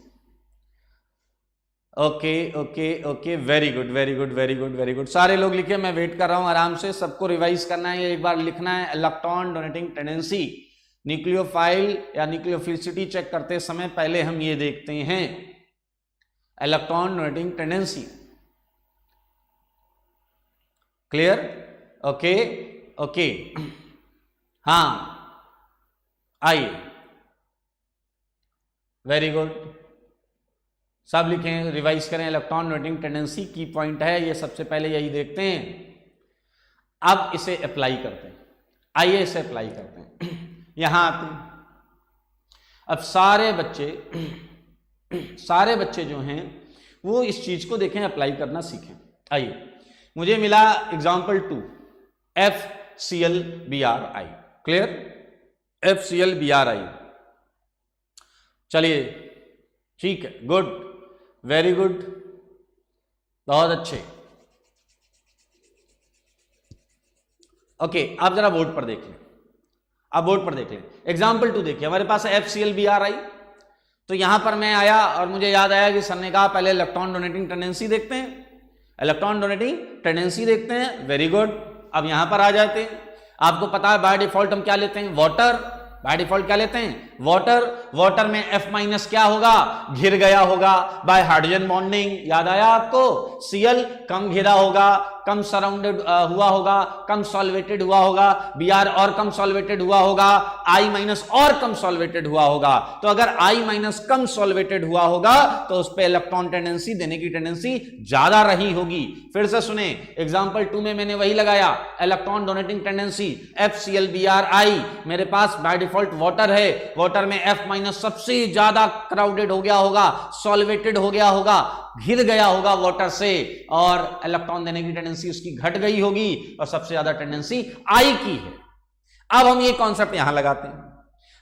Okay okay okay, very good very good very good very good, सारे लोग लिखे, मैं वेट कर रहा हूं आराम से, सबको रिवाइज करना है, ये एक बार लिखना है। इलेक्ट्रॉन डोनेटिंग टेंडेंसी, न्यूक्लियोफाइल या न्यूक्लियोफिलिसिटी चेक करते समय पहले हम ये देखते हैं, electron donating tendency. Clear? Okay okay, हाँ आइए, वेरी गुड, सब लिखें, रिवाइज करें। इलेक्ट्रॉन डोनेटिंग टेंडेंसी की पॉइंट है ये, सबसे पहले यही देखते हैं। अब इसे अप्लाई करते हैं, आइए इसे अप्लाई करते हैं। यहां आते हैं, अब सारे बच्चे जो हैं वो इस चीज को देखें, अप्लाई करना सीखें। आइए, मुझे मिला एग्जाम्पल 2, FClBrI, क्लियर? FClBrI, चलिए ठीक है, गुड, वेरी गुड, बहुत अच्छे। ओके, आप जरा बोर्ड पर देख लें, आप बोर्ड पर देख लें, एग्जाम्पल 2 देखिए, हमारे पास है FClBrI। तो यहां पर मैं आया और मुझे याद आया कि सर ने कहा पहले इलेक्ट्रॉन डोनेटिंग टेंडेंसी देखते हैं, इलेक्ट्रॉन डोनेटिंग टेंडेंसी देखते हैं, वेरी गुड। अब यहां पर आ जाते हैं, आपको पता है बाय डिफॉल्ट हम क्या लेते हैं, वाटर, बाय डिफॉल्ट क्या लेते हैं, वाटर। वाटर में F माइनस क्या होगा, घिर गया होगा बाय हाइड्रोजन बॉन्डिंग, याद आया आपको, Cl कम घिरा होगा, कम सराउंडेड हुआ होगा, कम सॉल्वेटेड हुआ होगा, Br और कम सॉल्वेटेड हुआ होगा, I माइनस और कम सॉल्वेटेड हुआ होगा। तो अगर I माइनस कम सॉल्वेटेड हुआ होगा तो उस पर इलेक्ट्रॉन टेंडेंसी देने की टेंडेंसी ज्यादा रही होगी। फिर से सुने, एग्जांपल 2 में मैंने वही लगाया, इलेक्ट्रॉन डोनेटिंग टेंडेंसी FClBrI, मेरे पास बाय डिफॉल्ट वाटर है, वाटर में F माइनस सबसे ज्यादा क्राउडेड हो गया होगा, सॉल्वेटेड हो गया होगा, घिर गया होगा वाटर से, और इलेक्ट्रॉन देने की टेंडेंसी उसकी घट गई होगी, और सबसे ज्यादा टेंडेंसी I की है। अब हम ये कॉन्सेप्ट यहां लगाते हैं,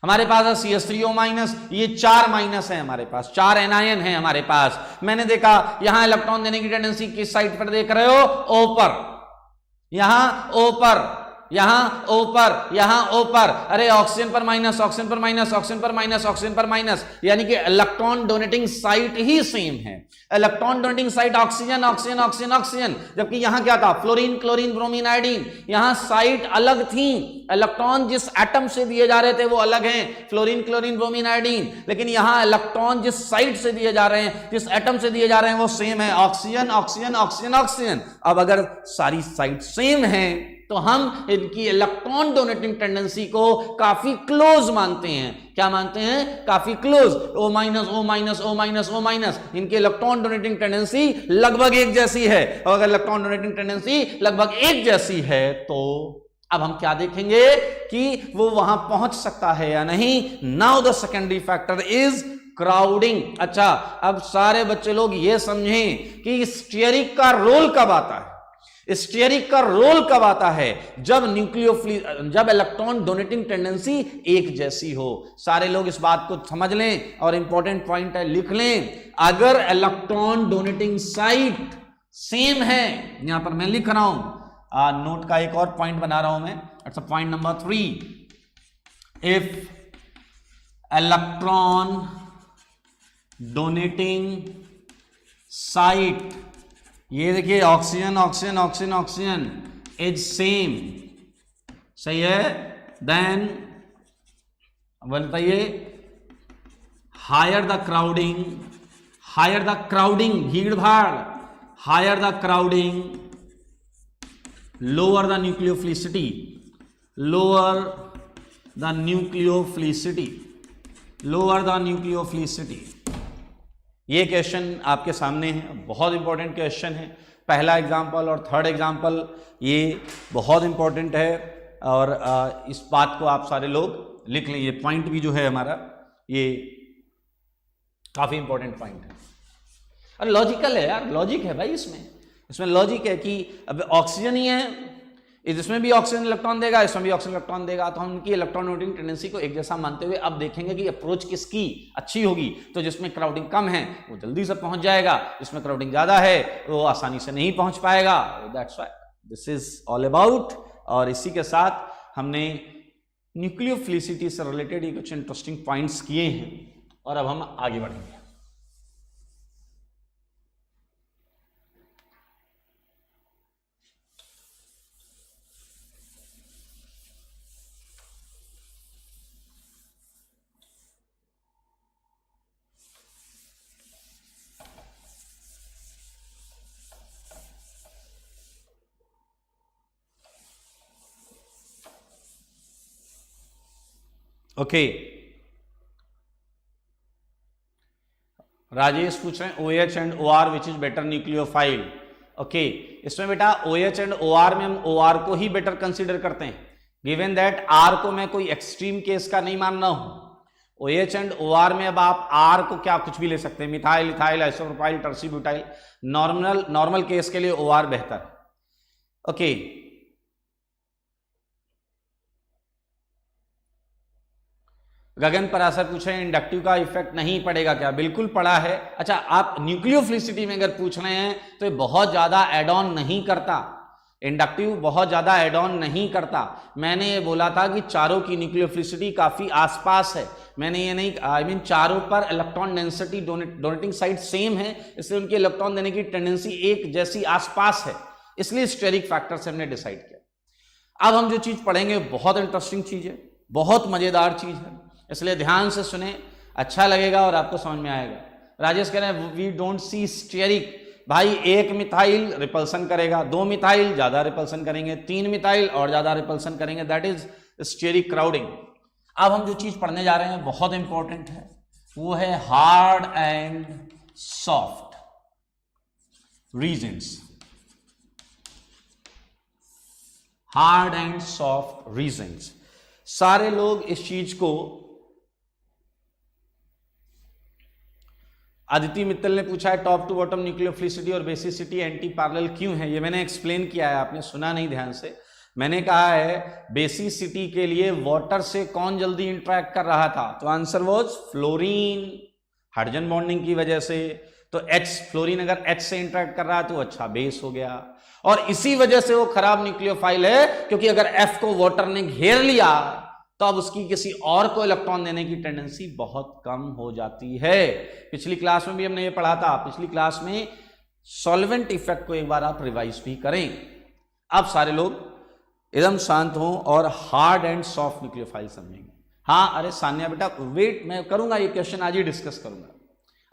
हमारे पास है CH3O माइनस, ये 4 माइनस है हमारे पास, 4 एनायन है हमारे पास। मैंने देखा यहां इलेक्ट्रॉन देने की टेंडेंसी किस साइड पर देख रहे हो, O पर, यहां O पर, यहां O पर, यहां O पर, अरे ऑक्सीजन पर माइनस, ऑक्सीजन पर माइनस, ऑक्सीजन पर माइनस, ऑक्सीजन पर माइनस, यानी कि इलेक्ट्रॉन डोनेटिंग साइट ही सेम है। Electron donating site oxygen oxygen oxygen oxygen, जबकि यहां क्या था, फ्लोरीन क्लोरीन ब्रोमीन आयोडीन, यहां साइट अलग थी, इलेक्ट्रॉन जिस एटम से दिए जा रहे थे वो अलग हैं, फ्लोरीन क्लोरीन ब्रोमीन आयोडीन, लेकिन यहां इलेक्ट्रॉन जिस साइट से दिए जा रहे हैं, जिस एटम से दिए जा रहे हैं वो सेम है, ऑक्सीजन ऑक्सीजन ऑक्सीजन ऑक्सीजन। अब अगर सारी साइट सेम है तो हम इनकी इलेक्ट्रॉन डोनेटिंग टेंडेंसी को काफी क्लोज मानते हैं। क्या मानते हैं, काफी close, O minus O minus O minus O minus, इनकी इलेक्ट्रॉन डोनेटिंग टेंडेंसी लगभग एक जैसी है, और अगर इलेक्ट्रॉन डोनेटिंग टेंडेंसी लगभग एक जैसी है तो अब हम क्या देखेंगे कि वो वहां पहुंच सकता है या नहीं। Now the secondary factor is crowding. अच्छा, अब सारे बच्चे लोग ये समझें कि स्टीयरिक का रोल कब आता है, स्टीयरिक का रोल कब आता है, जब जब इलेक्ट्रॉन डोनेटिंग टेंडेंसी एक जैसी हो। सारे लोग इस बात को समझ लें, और इंपॉर्टेंट पॉइंट है, लिख लें, अगर इलेक्ट्रॉन डोनेटिंग साइट सेम है, यहां पर मैं लिख रहा हूं, नोट का एक और पॉइंट बना रहा हूं मैं, अच्छा point number 3, if electron donating site, ये देखिए oxygen oxygen oxygen oxygen is same, सही है, देन बताइए higher the crowding, higher the crowding, भीड़ भाड़, higher the crowding, lower the nucleophilicity, lower the nucleophilicity, lower the nucleophilicity. ये क्वेश्चन आपके सामने है, बहुत इंपॉर्टेंट क्वेश्चन है, पहला एग्जाम्पल और थर्ड एग्जाम्पल ये बहुत इंपॉर्टेंट है, और इस बात को आप सारे लोग लिख लें, ये पॉइंट भी जो है हमारा ये काफी इंपॉर्टेंट पॉइंट है और लॉजिकल है यार, लॉजिक है भाई इसमें लॉजिक है कि अब ऑक्सीजन ही है, इसमें भी ऑक्सीजन इलेक्ट्रॉन देगा, इसमें भी ऑक्सीजन इलेक्ट्रॉन देगा, तो हम उनकी इलेक्ट्रॉन रूटिंग टेंडेंसी को एक जैसा मानते हुए अब देखेंगे कि अप्रोच किसकी अच्छी होगी। तो जिसमें क्राउडिंग कम है वो जल्दी से पहुंच जाएगा, जिसमें क्राउडिंग ज्यादा है वो आसानी से नहीं पहुंच पाएगा। That's why this is all about. और इसी के साथ हमने न्यूक्लियोफिलिसिटी से रिलेटेड ये कुछ इंटरेस्टिंग पॉइंट्स किए हैं और अब हम आगे बढ़ेंगे। ओके, राजेश पूछ रहे हैं OH and OR which is better nucleophile. Okay, इसमें बेटा OH एंड OR में हम OR को ही बेटर कंसीडर करते हैं, गिवन दैट R को मैं कोई एक्सट्रीम केस का नहीं मान रहा हूं। OH एंड OR में अब आप R को क्या कुछ भी ले सकते हैं, methyl, ethyl, isopropyl, tertbutyl. Normal case के लिए OR बेहतर। ओके, गगन पराशर पूछ रहे हैं इंडक्टिव का इफेक्ट नहीं पड़ेगा क्या? बिल्कुल पड़ा है। अच्छा, आप न्यूक्लियोफिलिसिटी में अगर पूछ रहे हैं तो ये बहुत ज्यादा एड ऑन नहीं करता, इंडक्टिव बहुत ज्यादा एड ऑन नहीं करता। मैंने ये बोला था कि चारों की न्यूक्लियोफिलिसिटी काफी आसपास है, मैंने ये नहीं आई मीन चारों पर electron density donating side same है, इसलिए उनकी इलेक्ट्रॉन देने की टेंडेंसी एक जैसी आसपास है, इसलिए स्टेरिक फैक्टर से हमने डिसाइड किया। अब हम जो चीज पढ़ेंगे बहुत इंटरेस्टिंग चीज है, बहुत मजेदार चीज है, इसलिए ध्यान से सुने, अच्छा लगेगा और आपको समझ में आएगा। राजेश कह रहे हैं वी डोंट सी स्टेरिक। भाई एक मिथाइल रिपल्सन करेगा, 2 मिथाइल ज्यादा रिपल्सन करेंगे, 3 मिथाइल और ज्यादा रिपल्सन करेंगे, दैट इज स्टेरिक क्राउडिंग। अब हम जो चीज पढ़ने जा रहे हैं बहुत इंपॉर्टेंट है, वो है hard and soft reagents. Hard and soft reagents, सारे लोग इस चीज को, आदित्य मित्तल ने पूछा है टॉप टू बॉटम न्यूक्लियोफिलिसिटी और बेसिसिटी एंटी पैरेलल क्यों है? ये मैंने एक्सप्लेन किया है, आपने सुना नहीं ध्यान से। मैंने कहा है बेसिसिटी के लिए वाटर से कौन जल्दी इंटरेक्ट कर रहा था, तो answer was fluorine, hydrogen bonding की वजह से। तो H, फ्लोरीन अगर H से इंटरेक्ट कर रहा है तो अच्छा बेस हो गया, और इसी वजह से वो खराब न्यूक्लियोफाइल है, क्योंकि अगर F को वाटर ने घेर लिया तो अब उसकी किसी और को इलेक्ट्रॉन देने की टेंडेंसी बहुत कम हो जाती है। पिछली क्लास में भी हमने ये पढ़ा था, पिछली क्लास में सॉल्वेंट इफेक्ट को एक बार आप रिवाइज भी करें। अब सारे लोग एकदम शांत हों और हार्ड एंड सॉफ्ट न्यूक्लियोफाइल समझेंगे। हाँ, अरे सान्या बेटा वेट, मैं करूंगा ये क्वेश्चन आज ही डिस्कस करूंगा।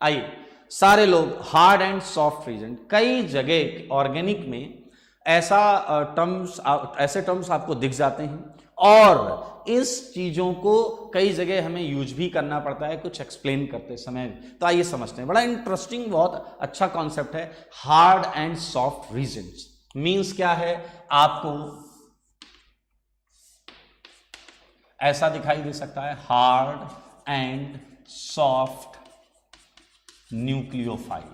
आइए सारे लोग, हार्ड एंड सॉफ्ट रीजन, कई जगह ऑर्गेनिक में ऐसे टर्म्स आपको दिख जाते हैं और इस चीजों को कई जगह हमें यूज भी करना पड़ता है कुछ एक्सप्लेन करते समय। तो आइए समझते हैं, बड़ा इंटरेस्टिंग, बहुत अच्छा कॉन्सेप्ट है hard and soft reagents. Means क्या है, आपको ऐसा दिखाई दे सकता है हार्ड एंड सॉफ्ट न्यूक्लियोफाइल,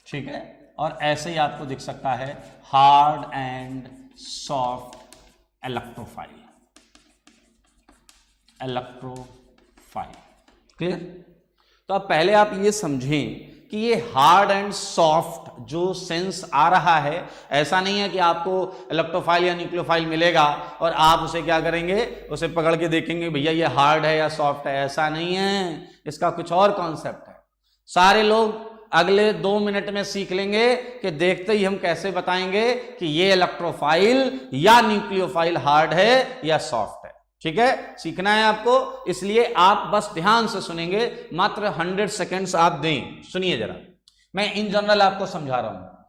ठीक है, और ऐसे ही आपको दिख सकता है hard and soft electrophile. Clear? तो अब पहले आप ये समझें कि ये हार्ड एंड सॉफ्ट जो सेंस आ रहा है, ऐसा नहीं है कि आपको इलेक्ट्रोफाइल या न्यूक्लियोफाइल मिलेगा और आप उसे क्या करेंगे, उसे पकड़ के देखेंगे भैया ये हार्ड है या सॉफ्ट है, ऐसा नहीं है, इसका कुछ और कॉन्सेप्ट है। सारे लोग अगले 2 मिनट में सीख लेंगे कि देखते ही हम कैसे बताएंगे कि ये इलेक्ट्रोफाइल या न्यूक्लियोफाइल हार्ड है या सॉफ्ट है। ठीक है, सीखना है आपको, इसलिए आप बस ध्यान से सुनेंगे, मात्र 100 सेकेंड्स आप दें। सुनिए जरा, मैं इन जनरल आपको समझा रहा हूं।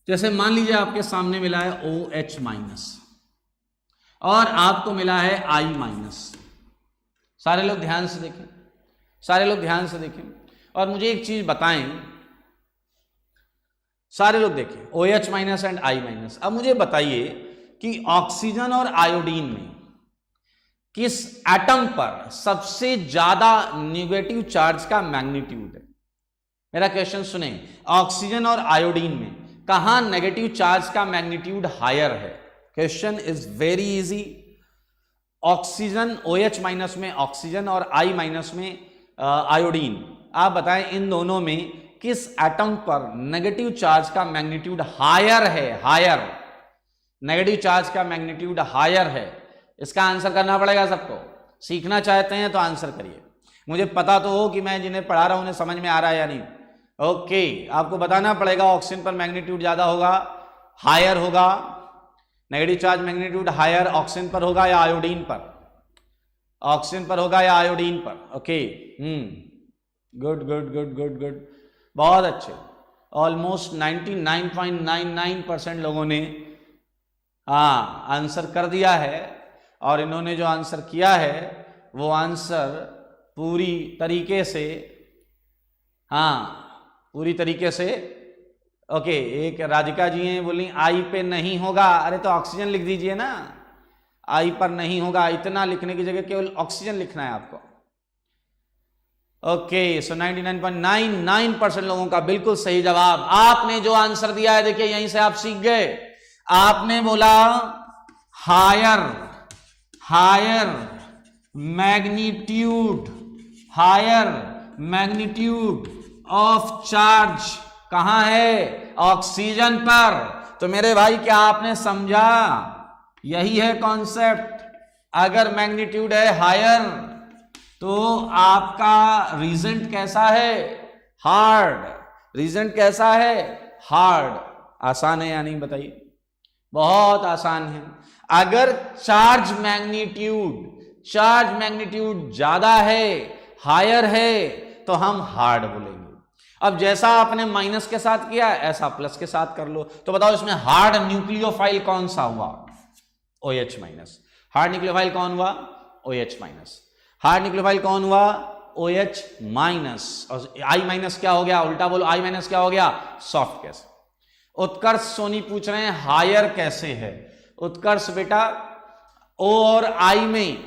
जैसे मान लीजिए आपके सामने मिला है OH- और आपको मिला है I-। सारे लोग ध्यान से देखें, सारे लोग ध्यान से देखें और मुझे एक चीज बताएं। सारे लोग देखें OH- एंड I-। अब मुझे बताइए कि ऑक्सीजन और आयोडीन में किस एटम पर सबसे ज्यादा नेगेटिव चार्ज का मैग्नीट्यूड है? मेरा क्वेश्चन सुने, ऑक्सीजन और आयोडीन में कहां नेगेटिव चार्ज का मैग्नीट्यूड हायर है? Question is very easy. Oxygen OH minus में ऑक्सीजन और I माइनस में आयोडीन, आप बताएं इन दोनों में किस एटम पर नेगेटिव चार्ज का मैग्नीट्यूड हायर है? हायर, नेगेटिव चार्ज का मैग्नीट्यूड हायर है। इसका आंसर करना पड़ेगा सबको। सीखना चाहते हैं तो आंसर करिए। मुझे पता तो हो कि मैं जिन्हें पढ़ा रहा हूं उन्हें समझ में आ रहा है या नहीं। ओके, आपको बताना पड़ेगा ऑक्सीजन पर मैग्नीट्यूड ज्यादा होगा, हायर होगा, negative charge magnitude higher oxygen पर होगा या आयोडीन पर? ऑक्सीजन पर होगा या आयोडीन पर? Okay, good good good good good, बहुत अच्छे। ऑलमोस्ट 99.99% लोगों ने आंसर कर दिया है, और इन्होंने जो आंसर किया है वो आंसर पूरी तरीके से पूरी तरीके से ओके। एक राधिका जी हैं, बोली आई पे नहीं होगा। अरे तो ऑक्सीजन लिख दीजिए ना, आई पर नहीं होगा, इतना लिखने की जगह केवल ऑक्सीजन लिखना है आपको। ओके, सो 99.99% लोगों का बिल्कुल सही जवाब। आपने जो आंसर दिया है, देखिए यहीं से आप सीख गए। आपने बोला higher, higher magnitude, higher magnitude of charge कहां है? ऑक्सीजन पर। तो मेरे भाई क्या आपने समझा? यही है कॉन्सेप्ट। अगर मैग्नीट्यूड है हायर तो आपका रिजल्ट कैसा है? हार्ड। रिजल्ट कैसा है? हार्ड। आसान है या नहीं बताइए? बहुत आसान है। अगर चार्ज मैग्नीट्यूड ज्यादा है, हायर है, तो हम हार्ड बोलेंगे। अब जैसा आपने माइनस के साथ किया ऐसा प्लस के साथ कर लो। तो बताओ इसमें हार्ड न्यूक्लियोफाइल कौन सा हुआ? OH minus. हार्ड न्यूक्लियोफाइल कौन हुआ? OH minus. हार्ड न्यूक्लियोफाइल कौन हुआ? OH minus. और I माइनस क्या हो गया? उल्टा बोलो, I माइनस क्या हो गया? सॉफ्ट कैसे? उत्कर्ष सोनी पूछ रहे हैं हायर कैसे है? उत्कर्ष बेटा, O और I में,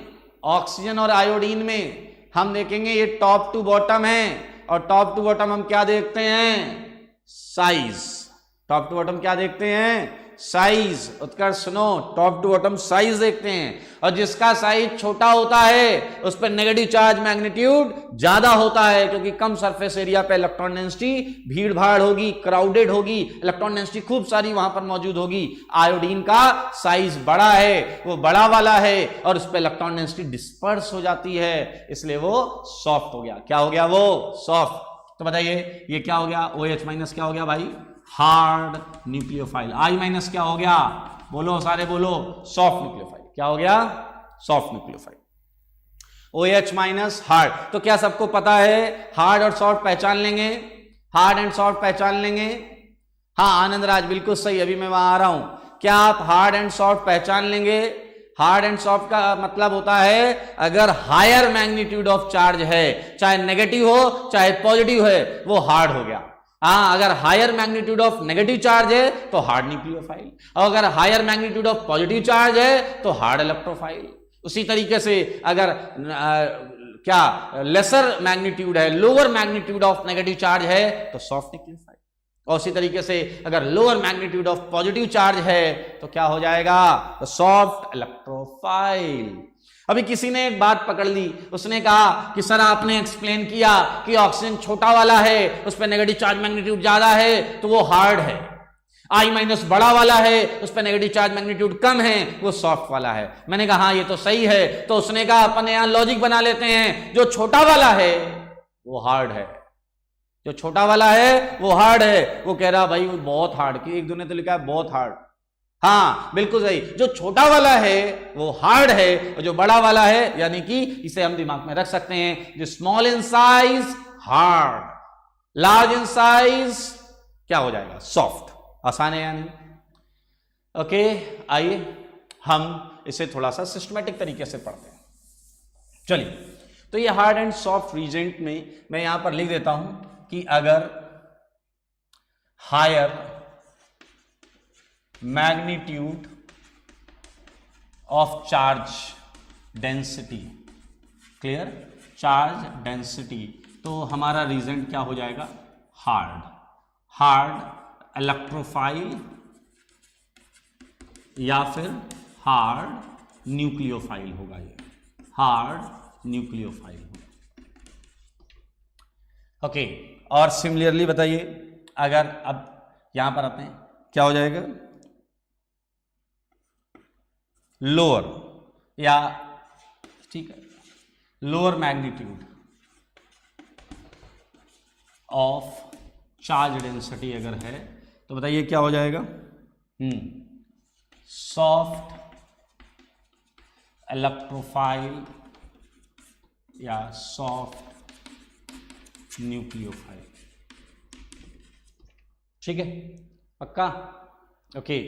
ऑक्सीजन और आयोडीन में हम देखेंगे ये टॉप टू बॉटम है, और टॉप टू बॉटम हम क्या देखते हैं? साइज। टॉप टू बॉटम क्या देखते हैं? साइज। उत्कर्ष सुनो, टॉप टू बॉटम साइज देखते हैं, और जिसका साइज छोटा होता है उस पर नेगेटिव चार्ज मैग्नीट्यूड ज्यादा होता है, क्योंकि कम सरफेस एरिया पे इलेक्ट्रॉन डेंसिटी, भीड़ भाड़ होगी, क्राउडेड होगी, इलेक्ट्रॉन डेंसिटी खूब सारी वहां पर मौजूद होगी। आयोडीन का साइज बड़ा है, वो बड़ा वाला है, और उस पर इलेक्ट्रॉन डेंसिटी डिस्पर्स हो जाती है, इसलिए वो सॉफ्ट हो गया। क्या हो गया? वो सॉफ्ट। तो बताइए ये क्या हो गया? OH माइनस क्या हो गया भाई? Hard nucleophile. I माइनस क्या हो गया? बोलो सारे बोलो, सॉफ्ट न्यूक्लियोफाइल। क्या हो गया? Soft nucleophile. OH minus hard. तो क्या सबको पता है हार्ड और सॉफ्ट पहचान लेंगे? हार्ड एंड सॉफ्ट पहचान लेंगे? हाँ आनंद राज बिल्कुल सही, अभी मैं वहां आ रहा हूं। क्या आप हार्ड एंड सॉफ्ट पहचान लेंगे? हार्ड एंड सॉफ्ट का मतलब होता है अगर हायर मैग्नीट्यूड ऑफ चार्ज है, चाहे नेगेटिव हो चाहे पॉजिटिव है, वो हार्ड हो गया। अगर higher magnitude of negative charge है तो हार्ड न्यूक्लियोफाइल, और अगर higher magnitude of positive charge है तो हार्ड इलेक्ट्रोफाइल। उसी तरीके से अगर क्या लेसर मैग्नीट्यूड है, lower magnitude of negative charge है तो सॉफ्ट न्यूक्लियोफाइल, और उसी तरीके से अगर lower magnitude of positive charge है तो क्या हो जाएगा? तो सॉफ्ट इलेक्ट्रोफाइल। अभी किसी ने एक बात पकड़ ली, उसने कहा कि सर आपने एक्सप्लेन किया कि ऑक्सीजन छोटा वाला है, उस पर नेगेटिव चार्ज मैग्नीट्यूड ज्यादा है तो वो हार्ड है, I माइनस बड़ा वाला है, उस पर नेगेटिव चार्ज मैग्नीट्यूड कम है, वो सॉफ्ट वाला है। मैंने कहा हाँ ये तो सही है। तो उसने कहा अपन यहां लॉजिक बना लेते हैं, जो छोटा वाला है वो हार्ड है, जो छोटा वाला है वो हार्ड है। वो कह रहा भाई वो बहुत हार्ड, कि एक दो ने तो लिखा है बहुत हार्ड। हाँ बिल्कुल सही, जो छोटा वाला है वो हार्ड है, और जो बड़ा वाला है यानी कि इसे हम दिमाग में रख सकते हैं, जो small in size hard, large in size क्या हो जाएगा? सॉफ्ट। आसान है या नहीं? ओके, आइए हम इसे थोड़ा सा सिस्टमैटिक तरीके से पढ़ते हैं। चलिए, तो ये हार्ड एंड सॉफ्ट रीजेंट में मैं यहां पर लिख देता हूं कि अगर higher magnitude of charge density, clear, charge density, तो हमारा रीजेंट क्या हो जाएगा, हार्ड, हार्ड इलेक्ट्रोफाइल या फिर हार्ड न्यूक्लियोफाइल होगा, ये हार्ड न्यूक्लियोफाइल होगा। ओके, और सिमिलरली बताइए, अगर अब यहां पर आते हैं, क्या हो जाएगा, लोअर, या ठीक है, lower magnitude of charge density अगर है तो बताइए क्या हो जाएगा, सॉफ्ट इलेक्ट्रोफाइल या सॉफ्ट न्यूक्लियोफाइल, ठीक है, पक्का, ओके।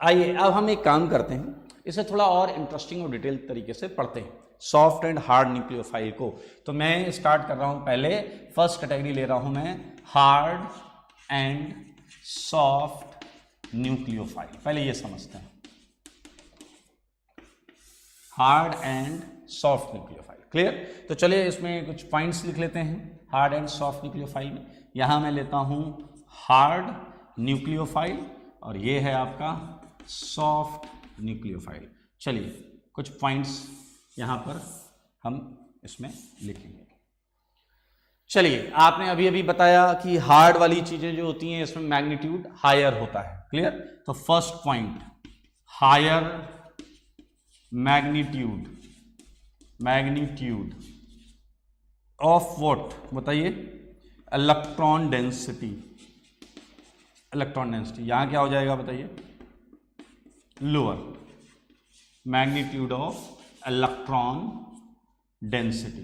आइए अब हम एक काम करते हैं, इसे थोड़ा और इंटरेस्टिंग और डिटेल तरीके से पढ़ते हैं, सॉफ्ट एंड हार्ड न्यूक्लियोफाइल को। तो मैं स्टार्ट कर रहा हूं, पहले फर्स्ट कैटेगरी ले रहा हूं मैं, हार्ड एंड सॉफ्ट न्यूक्लियोफाइल। पहले ये समझते हैं, hard and soft nucleophile, clear. तो चलिए इसमें कुछ पॉइंट्स लिख लेते हैं हार्ड एंड सॉफ्ट न्यूक्लियोफाइल में। यहां मैं लेता हूं हार्ड न्यूक्लियोफाइल और ये है आपका सॉफ्ट न्यूक्लियोफाइल। चलिए कुछ पॉइंट्स यहां पर हम इसमें लिखेंगे। चलिए, आपने अभी अभी बताया कि हार्ड वाली चीजें जो होती हैं इसमें मैग्नीट्यूड हायर होता है, क्लियर। तो first point, higher magnitude of what, बताइए, इलेक्ट्रॉन डेंसिटी। यहां क्या हो जाएगा बताइए, lower magnitude of electron density.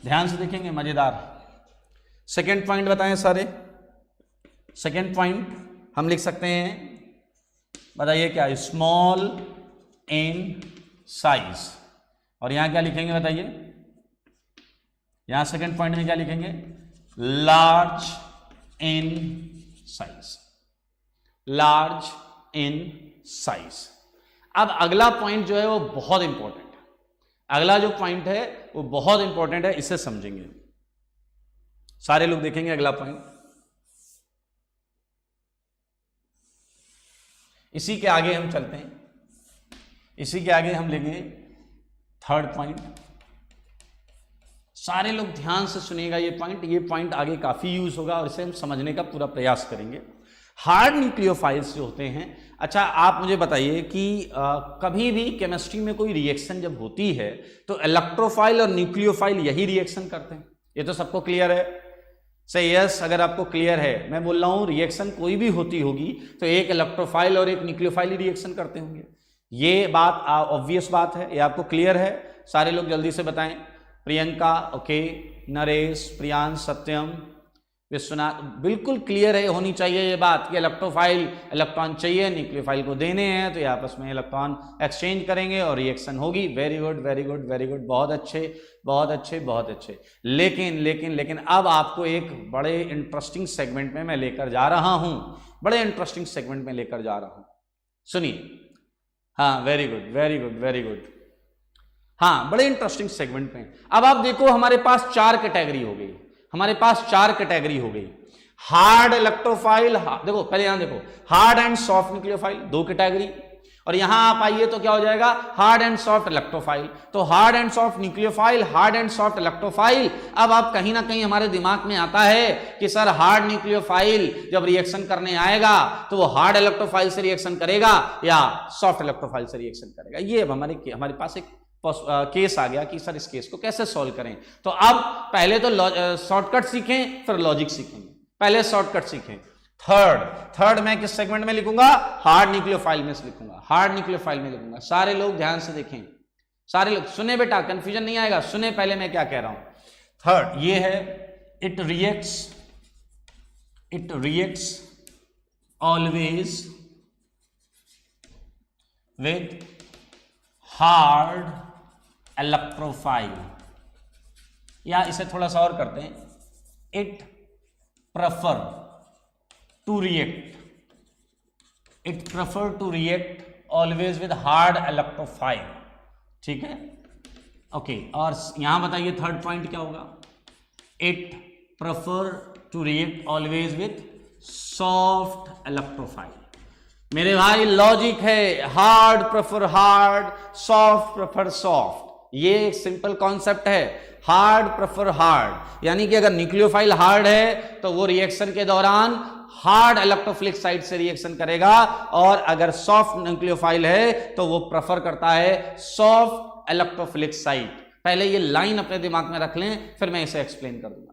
ध्यान से देखेंगे, मजेदार। सेकेंड पॉइंट बताएं सारे, सेकेंड पॉइंट हम लिख सकते हैं, बताइए क्या, स्मॉल इन साइज। और यहां क्या लिखेंगे बताइए, यहां सेकेंड पॉइंट में क्या लिखेंगे, large in size, large in size. अब अगला पॉइंट जो है वो बहुत इंपॉर्टेंट है, अगला जो पॉइंट है वो बहुत इंपॉर्टेंट है, इसे समझेंगे सारे लोग, देखेंगे अगला पॉइंट। इसी के आगे हम चलते हैं, इसी के आगे हम लेंगे थर्ड पॉइंट। सारे लोग ध्यान से सुनिएगा ये पॉइंट आगे काफी यूज होगा और इसे हम समझने का पूरा प्रयास करेंगे। हार्ड न्यूक्लियोफाइल्स जो होते हैं, अच्छा आप मुझे बताइए कि कभी भी केमिस्ट्री में कोई रिएक्शन जब होती है तो इलेक्ट्रोफाइल और न्यूक्लियोफाइल यही रिएक्शन करते हैं, ये तो सबको क्लियर है। से यस, अगर आपको क्लियर है, मैं बोल रहा हूं रिएक्शन कोई भी होती होगी तो एक इलेक्ट्रोफाइल और एक न्यूक्लियोफाइल ही रिएक्शन करते होंगे, ये बात ऑब्वियस बात है, ये आपको क्लियर है। सारे लोग जल्दी से बताएं, प्रियंका, ओके, नरेश, प्रियांश, सत्यम, विश्वनाथ, बिल्कुल क्लियर है, होनी चाहिए ये बात कि इलेक्ट्रोफाइल इलेक्ट्रॉन चाहिए, न्यूक्लियोफाइल को देने हैं, तो ये आपस में इलेक्ट्रॉन एक्सचेंज करेंगे और रिएक्शन होगी। Very good very good very good, बहुत अच्छे बहुत अच्छे बहुत अच्छे। लेकिन लेकिन लेकिन अब आपको एक बड़े इंटरेस्टिंग सेगमेंट में मैं लेकर जा रहा हूं, बड़े इंटरेस्टिंग सेगमेंट में लेकर जा रहा हूं, सुनिए। हाँ, very good very good very good, हाँ, बड़े इंटरेस्टिंग सेगमेंट में। अब आप देखो हमारे पास चार कैटेगरी हो गई, हमारे पास चार कैटेगरी हो गई। हार्ड इलेक्ट्रोफाइल, देखो पहले यहां देखो, हार्ड एंड सॉफ्ट न्यूक्लियोफाइल, दो कैटेगरी। और यहां आप आइए तो क्या हो जाएगा, हार्ड एंड सॉफ्ट इलेक्ट्रोफाइल। तो hard and soft nucleophile, hard and soft electrophile. अब आप कहीं ना कहीं हमारे दिमाग में आता है कि सर हार्ड न्यूक्लियोफाइल जब रिएक्शन करने आएगा तो वो हार्ड इलेक्ट्रोफाइल से रिएक्शन करेगा या सॉफ्ट इलेक्ट्रोफाइल से रिएक्शन करेगा। ये अब हमारे पास एक केस आ गया कि सर इस केस को कैसे सॉल्व करें। तो अब पहले तो शॉर्टकट सीखें, फिर लॉजिक सीखेंगे। पहले शॉर्टकट सीखें। थर्ड मैं किस सेगमेंट में लिखूंगा, हार्ड न्यूक्लियोफाइल में लिखूंगा, हार्ड न्यूक्लियोफाइल में लिखूंगा। सारे लोग ध्यान से देखें, सारे लोग सुने बेटा, कंफ्यूजन नहीं आएगा, सुने पहले मैं क्या कह रहा हूं। थर्ड ये है, it reacts always with hard electrophile, या इसे थोड़ा सा और करते हैं, it prefer to react always with hard electrophile, ठीक है, ओके। और यहां बताइए थर्ड पॉइंट क्या होगा, it prefer to react always with soft electrophile. मेरे भाई लॉजिक है, hard prefer hard, soft prefer soft, ये एक सिंपल कॉन्सेप्ट है, हार्ड प्रेफर हार्ड, यानी कि अगर न्यूक्लियोफाइल हार्ड है तो वो रिएक्शन के दौरान हार्ड इलेक्ट्रोफिलिक साइट से रिएक्शन करेगा, और अगर सॉफ्ट न्यूक्लियोफाइल है तो वो प्रेफर करता है सॉफ्ट इलेक्ट्रोफिलिक साइट। पहले ये लाइन अपने दिमाग में रख लें, फिर मैं इसे एक्सप्लेन कर दूंगा।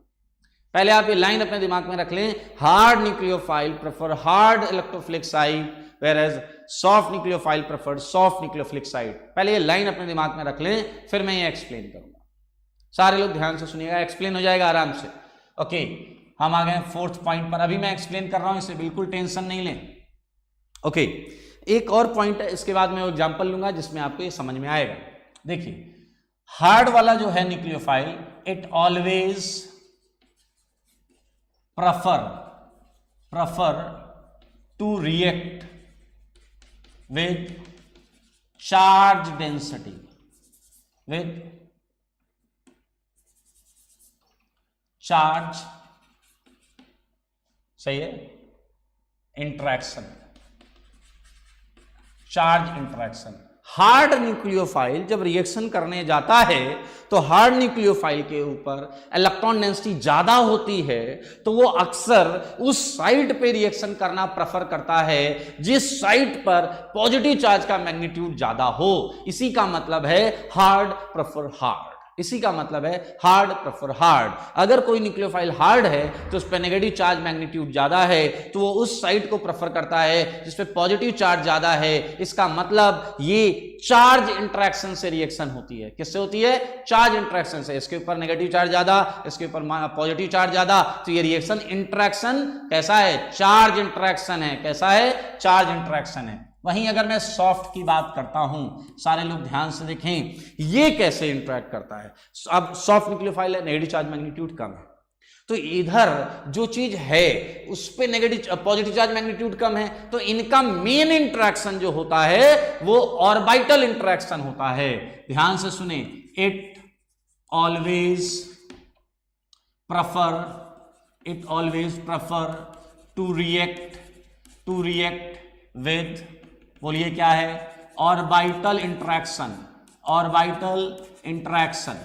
पहले आप ये लाइन अपने दिमाग में रख लें, hard nucleophile prefer hard electrophilic site, whereas soft nucleophile prefer soft nucleophilic site. पहले ये लाइन अपने दिमाग में रख लें, फिर मैं ये एक्सप्लेन करूंगा। सारे लोग ध्यान से सुनिएगा, एक्सप्लेन हो जाएगा आराम से, ओके। हम आ गए फोर्थ पॉइंट पर, अभी मैं एक्सप्लेन कर रहा हूं, इसे बिल्कुल टेंशन नहीं लें, ओके। एक और पॉइंट है, इसके बाद मैं एग्जांपल लूंगा जिसमें आपको ये समझ में आएगा। देखिए हार्ड वाला जो है nucleophile, it always prefer to react with charge density, with charge, सही है, interaction, charge interaction. Hard nucleophile जब रिएक्शन करने जाता है तो हार्ड न्यूक्लियोफाइल के ऊपर इलेक्ट्रॉन डेंसिटी ज्यादा होती है, तो वो अक्सर उस साइट पे रिएक्शन करना प्रेफर करता है जिस साइट पर पॉजिटिव चार्ज का मैग्नीट्यूड ज्यादा हो। इसी का मतलब है हार्ड प्रेफर हार्ड, इसी का मतलब है हार्ड प्रेफर हार्ड। अगर कोई न्यूक्लियोफाइल हार्ड है तो उस पर नेगेटिव चार्ज मैग्नीट्यूड ज्यादा है, तो वो उस साइट को प्रेफर करता है जिस पे पॉजिटिव चार्ज ज्यादा है। इसका मतलब ये चार्ज इंटरेक्शन से रिएक्शन होती है। किससे होती है? चार्ज इंटरेक्शन से। इसके ऊपर नेगेटिव चार्ज ज्यादा, इसके ऊपर पॉजिटिव चार्ज ज्यादा, तो ये रिएक्शन इंटरेक्शन कैसा है? चार्ज इंटरेक्शन है। कैसा है? चार्ज इंटरेक्शन है। वहीं अगर मैं सॉफ्ट की बात करता हूं, सारे लोग ध्यान से देखें, ये कैसे इंटरेक्ट करता है। अब सॉफ्ट न्यूक्लियोफाइल है, नेगेटिव चार्ज मैग्नीट्यूड कम है, तो इधर जो चीज है उस पे नेगेटिव पॉजिटिव चार्ज मैग्नीट्यूड कम है, तो इनका मेन इंटरेक्शन जो होता है वो ऑर्बिटल इंटरेक्शन होता है। ध्यान से सुने, it always prefer to react with, बोलिए क्या है? Orbital interaction. Orbital interaction.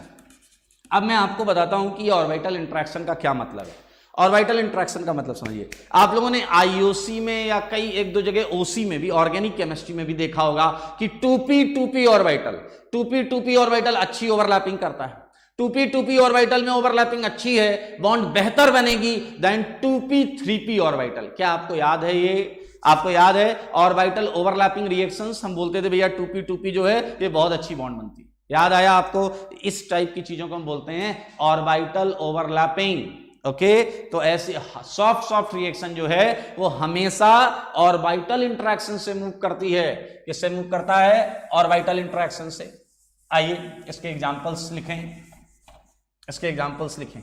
अब मैं आपको बताता हूं कि ऑर्बिटल इंटरेक्शन का क्या मतलब है। ऑर्बिटल इंटरेक्शन का मतलब समझिए, आप लोगों ने आईओसी में या कई एक दो जगह ओसी में भी, ऑर्गेनिक केमिस्ट्री में भी देखा होगा कि 2p ऑर्बिटल, 2p ऑर्बिटल अच्छी ओवरलैपिंग करता है। 2p ऑर्बिटल में ओवरलैपिंग अच्छी है, बॉन्ड बेहतर बनेगी देन 2p ऑर्बिटल। क्या आपको याद है ये? आपको याद है ऑर्बिटल ओवरलैपिंग रिएक्शंस, हम बोलते थे भैया 2p जो है ये बहुत अच्छी बॉन्ड बनती है। याद आया आपको? इस टाइप की चीजों को हम बोलते हैं ऑर्बिटल ओवरलैपिंग। ओके, तो ऐसे सॉफ्ट रिएक्शन जो है वो हमेशा ऑर्बिटल इंटरेक्शन से मूव करती है। किससे मूव करता है? ऑर्बिटल इंटरेक्शन से। आइए इसके एग्जांपल्स लिखें,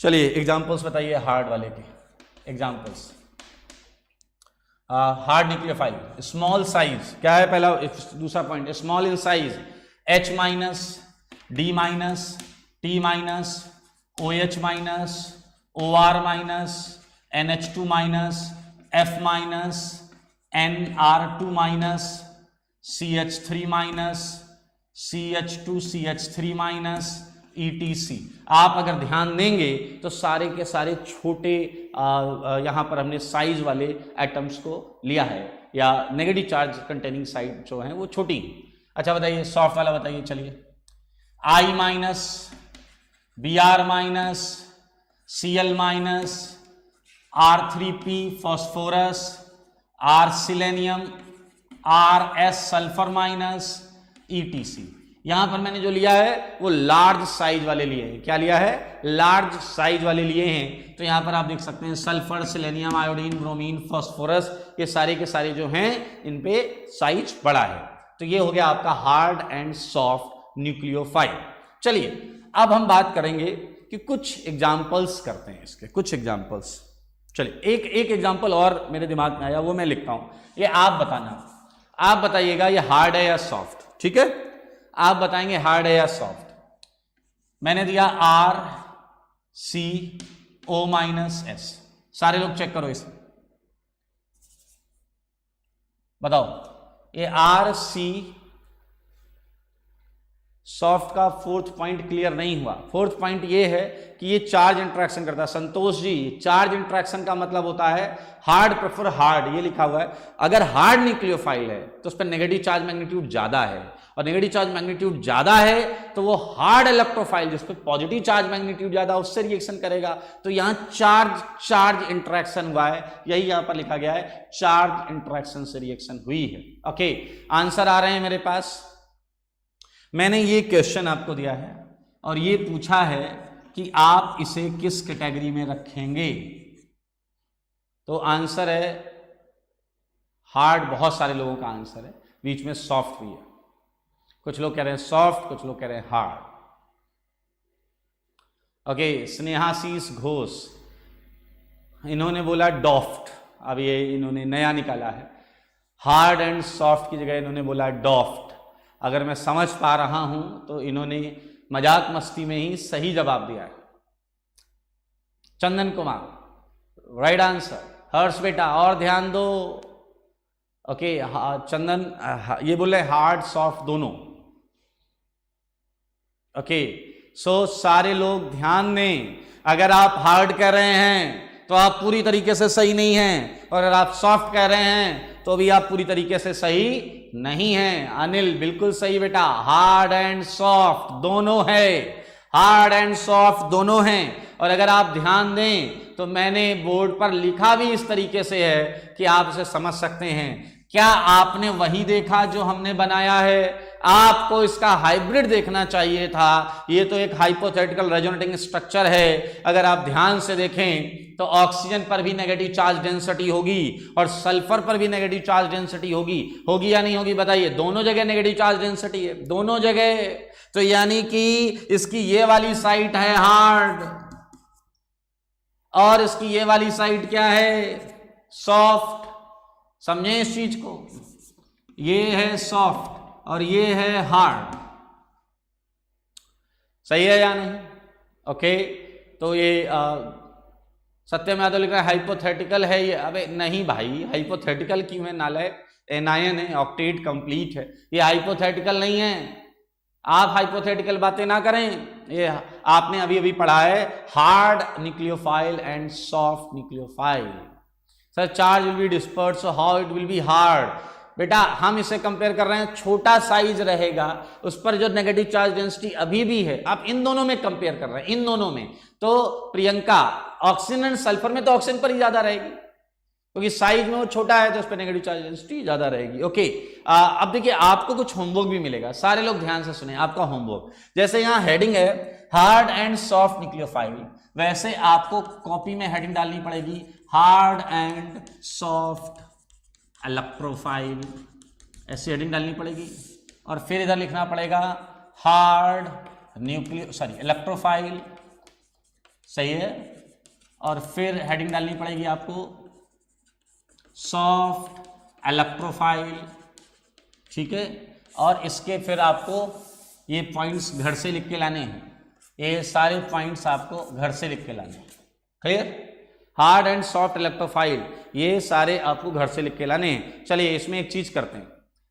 चलिए एग्जांपल्स बताइए हार्ड वाले के examples. Hard nucleophile, small size, क्या है पहला? दूसरा point, small in size, H minus, D minus, T minus, OH minus, OR minus, NH2 minus, F minus, NR2 minus, CH3 minus, CH2 CH3 minus, ETC। आप अगर ध्यान देंगे तो सारे के सारे छोटे यहां पर हमने साइज वाले एटम्स को लिया है, या नेगेटिव चार्ज कंटेनिंग साइड जो है वो छोटी। अच्छा बताइए सॉफ्ट वाला बताइए, चलिए I minus, Br minus, Cl minus, R3p phosphorus, R selenium, RS sulphur minus, ETC। यहां पर मैंने जो लिया है वो लार्ज साइज वाले लिए हैं। क्या लिया है? लार्ज साइज वाले लिए हैं। तो यहां पर आप देख सकते हैं sulphur, selenium, iodine, bromine, phosphorus, ये सारे के सारे जो हैं इन पे साइज बड़ा है। तो ये हो गया आपका हार्ड एंड सॉफ्ट न्यूक्लियोफाइल। चलिए अब हम बात करेंगे कि कुछ एग्जाम्पल्स करते हैं इसके, कुछ एग्जाम्पल्स। चलिए एक एग्जांपल और मेरे दिमाग में आया, वो मैं लिखता हूं, ये आप बताना, आप बताइएगा ये हार्ड है या सॉफ्ट, ठीक है? आप बताएंगे हार्ड है या सॉफ्ट। मैंने दिया RCO-S, सारे लोग चेक करो इसे, बताओ ये RC सॉफ्ट का फोर्थ पॉइंट क्लियर नहीं हुआ। फोर्थ पॉइंट ये है कि ये चार्ज इंटरेक्शन करता है। संतोष जी, चार्ज इंटरेक्शन का मतलब होता है हार्ड प्रेफर हार्ड, ये लिखा हुआ है। अगर हार्ड न्यूक्लियोफाइल है तो उस पर नेगेटिव चार्ज मैग्नीट्यूड ज्यादा है, और नेगेटिव चार्ज मैग्नीट्यूड ज्यादा है तो वो हार्ड इलेक्ट्रोफाइल जिस पर पॉजिटिव चार्ज मैग्नीट्यूड ज्यादा, उससे रिएक्शन करेगा। तो यहां चार्ज इंटरेक्शन हुआ है, यही यहां पर लिखा गया है, चार्ज इंटरेक्शन से रिएक्शन हुई है। ओके, आंसर आ रहे हैं मेरे पास। मैंने ये क्वेश्चन आपको दिया है और ये पूछा है कि आप इसे किस कैटेगरी में रखेंगे, तो आंसर है हार्ड। बहुत सारे लोगों का आंसर है, बीच में सॉफ्ट भी है। कुछ लोग कह रहे हैं सॉफ्ट, कुछ लोग कह रहे हैं हार्ड। ओके, स्नेहाशीष घोष, इन्होंने बोला डॉफ्ट। अब ये इन्होंने नया निकाला है, हार्ड एंड सॉफ्ट की जगह इन्होंने बोला डॉफ्ट। अगर मैं समझ पा रहा हूं तो इन्होंने मजाक मस्ती में ही सही जवाब दिया है। Chandan Kumar, right answer. हर्ष बेटा और ध्यान दो। ओके, चंदन ये बोले हार्ड सॉफ्ट दोनों। ओके, सो सारे लोग ध्यान दें, अगर आप हार्ड कह रहे हैं तो आप पूरी तरीके से सही नहीं हैं, और अगर आप सॉफ्ट कह रहे हैं तो भी आप पूरी तरीके से सही नहीं है। अनिल बिल्कुल सही बेटा, हार्ड एंड सॉफ्ट दोनों है, हार्ड एंड सॉफ्ट दोनों हैं। और अगर आप ध्यान दें तो मैंने बोर्ड पर लिखा भी इस तरीके से है कि आप इसे समझ सकते हैं। क्या आपने वही देखा जो हमने बनाया है? आपको इसका हाइब्रिड देखना चाहिए था। ये तो एक हाइपोथेटिकल रेजोनेटिंग स्ट्रक्चर है। अगर आप ध्यान से देखें तो ऑक्सीजन पर भी नेगेटिव चार्ज डेंसिटी होगी और सल्फर पर भी नेगेटिव चार्ज डेंसिटी होगी या नहीं होगी? बताइए, दोनों जगह नेगेटिव चार्ज डेंसिटी है, दोनों जगह। तो यानी कि इसकी ये वाली साइड है हार्ड और इसकी ये वाली साइड क्या है? सॉफ्ट। समझे इस चीज को? ये है सॉफ्ट और ये है हार्ड। सही है या नहीं? ओके, तो ये सत्यम यादव लिख रहा है हाइपोथेटिकल है ये। अबे नहीं भाई, हाइपोथेटिकल क्यों है? नालायक, एनायन है, ऑक्टेट कंप्लीट है, ये हाइपोथेटिकल नहीं है। आप हाइपोथेटिकल बातें ना करें। ये आपने अभी अभी पढ़ा है hard nucleophile and soft nucleophile. Sir charge will be disperse, so how it will be hard? बेटा हम इसे कंपेयर कर रहे हैं, छोटा साइज रहेगा, उस पर जो नेगेटिव चार्ज डेंसिटी अभी भी है, आप इन दोनों में कंपेयर कर रहे हैं, इन दोनों में। तो प्रियंका, ऑक्सीजन एंड सल्फर में तो ऑक्सीजन पर ही ज्यादा रहेगी, क्योंकि साइज में वो छोटा है तो उस पर नेगेटिव चार्ज डेंसिटी ज्यादा रहेगी। ओके, अब देखिए आपको कुछ होमवर्क भी मिलेगा, सारे लोग ध्यान से सुने। आपका होमवर्क, जैसे यहाँ हेडिंग है हार्ड एंड सॉफ्ट न्यूक्लियोफाइल, वैसे आपको कॉपी में हेडिंग डालनी पड़ेगी हार्ड एंड सॉफ्ट इलेक्ट्रोफाइल, ऐसी हेडिंग डालनी पड़ेगी। और फिर इधर लिखना पड़ेगा हार्ड इलेक्ट्रोफाइल, सही है। और फिर हेडिंग डालनी पड़ेगी आपको सॉफ्ट इलेक्ट्रोफाइल, ठीक है। और इसके फिर आपको ये पॉइंट्स घर से लिख के लाने हैं, ये सारे पॉइंट्स आपको घर से लिख के लाने हैं। Clear? Hard and soft electrophile, ये सारे आपको घर से लिख के लाने हैं। चलिए इसमें एक चीज करते हैं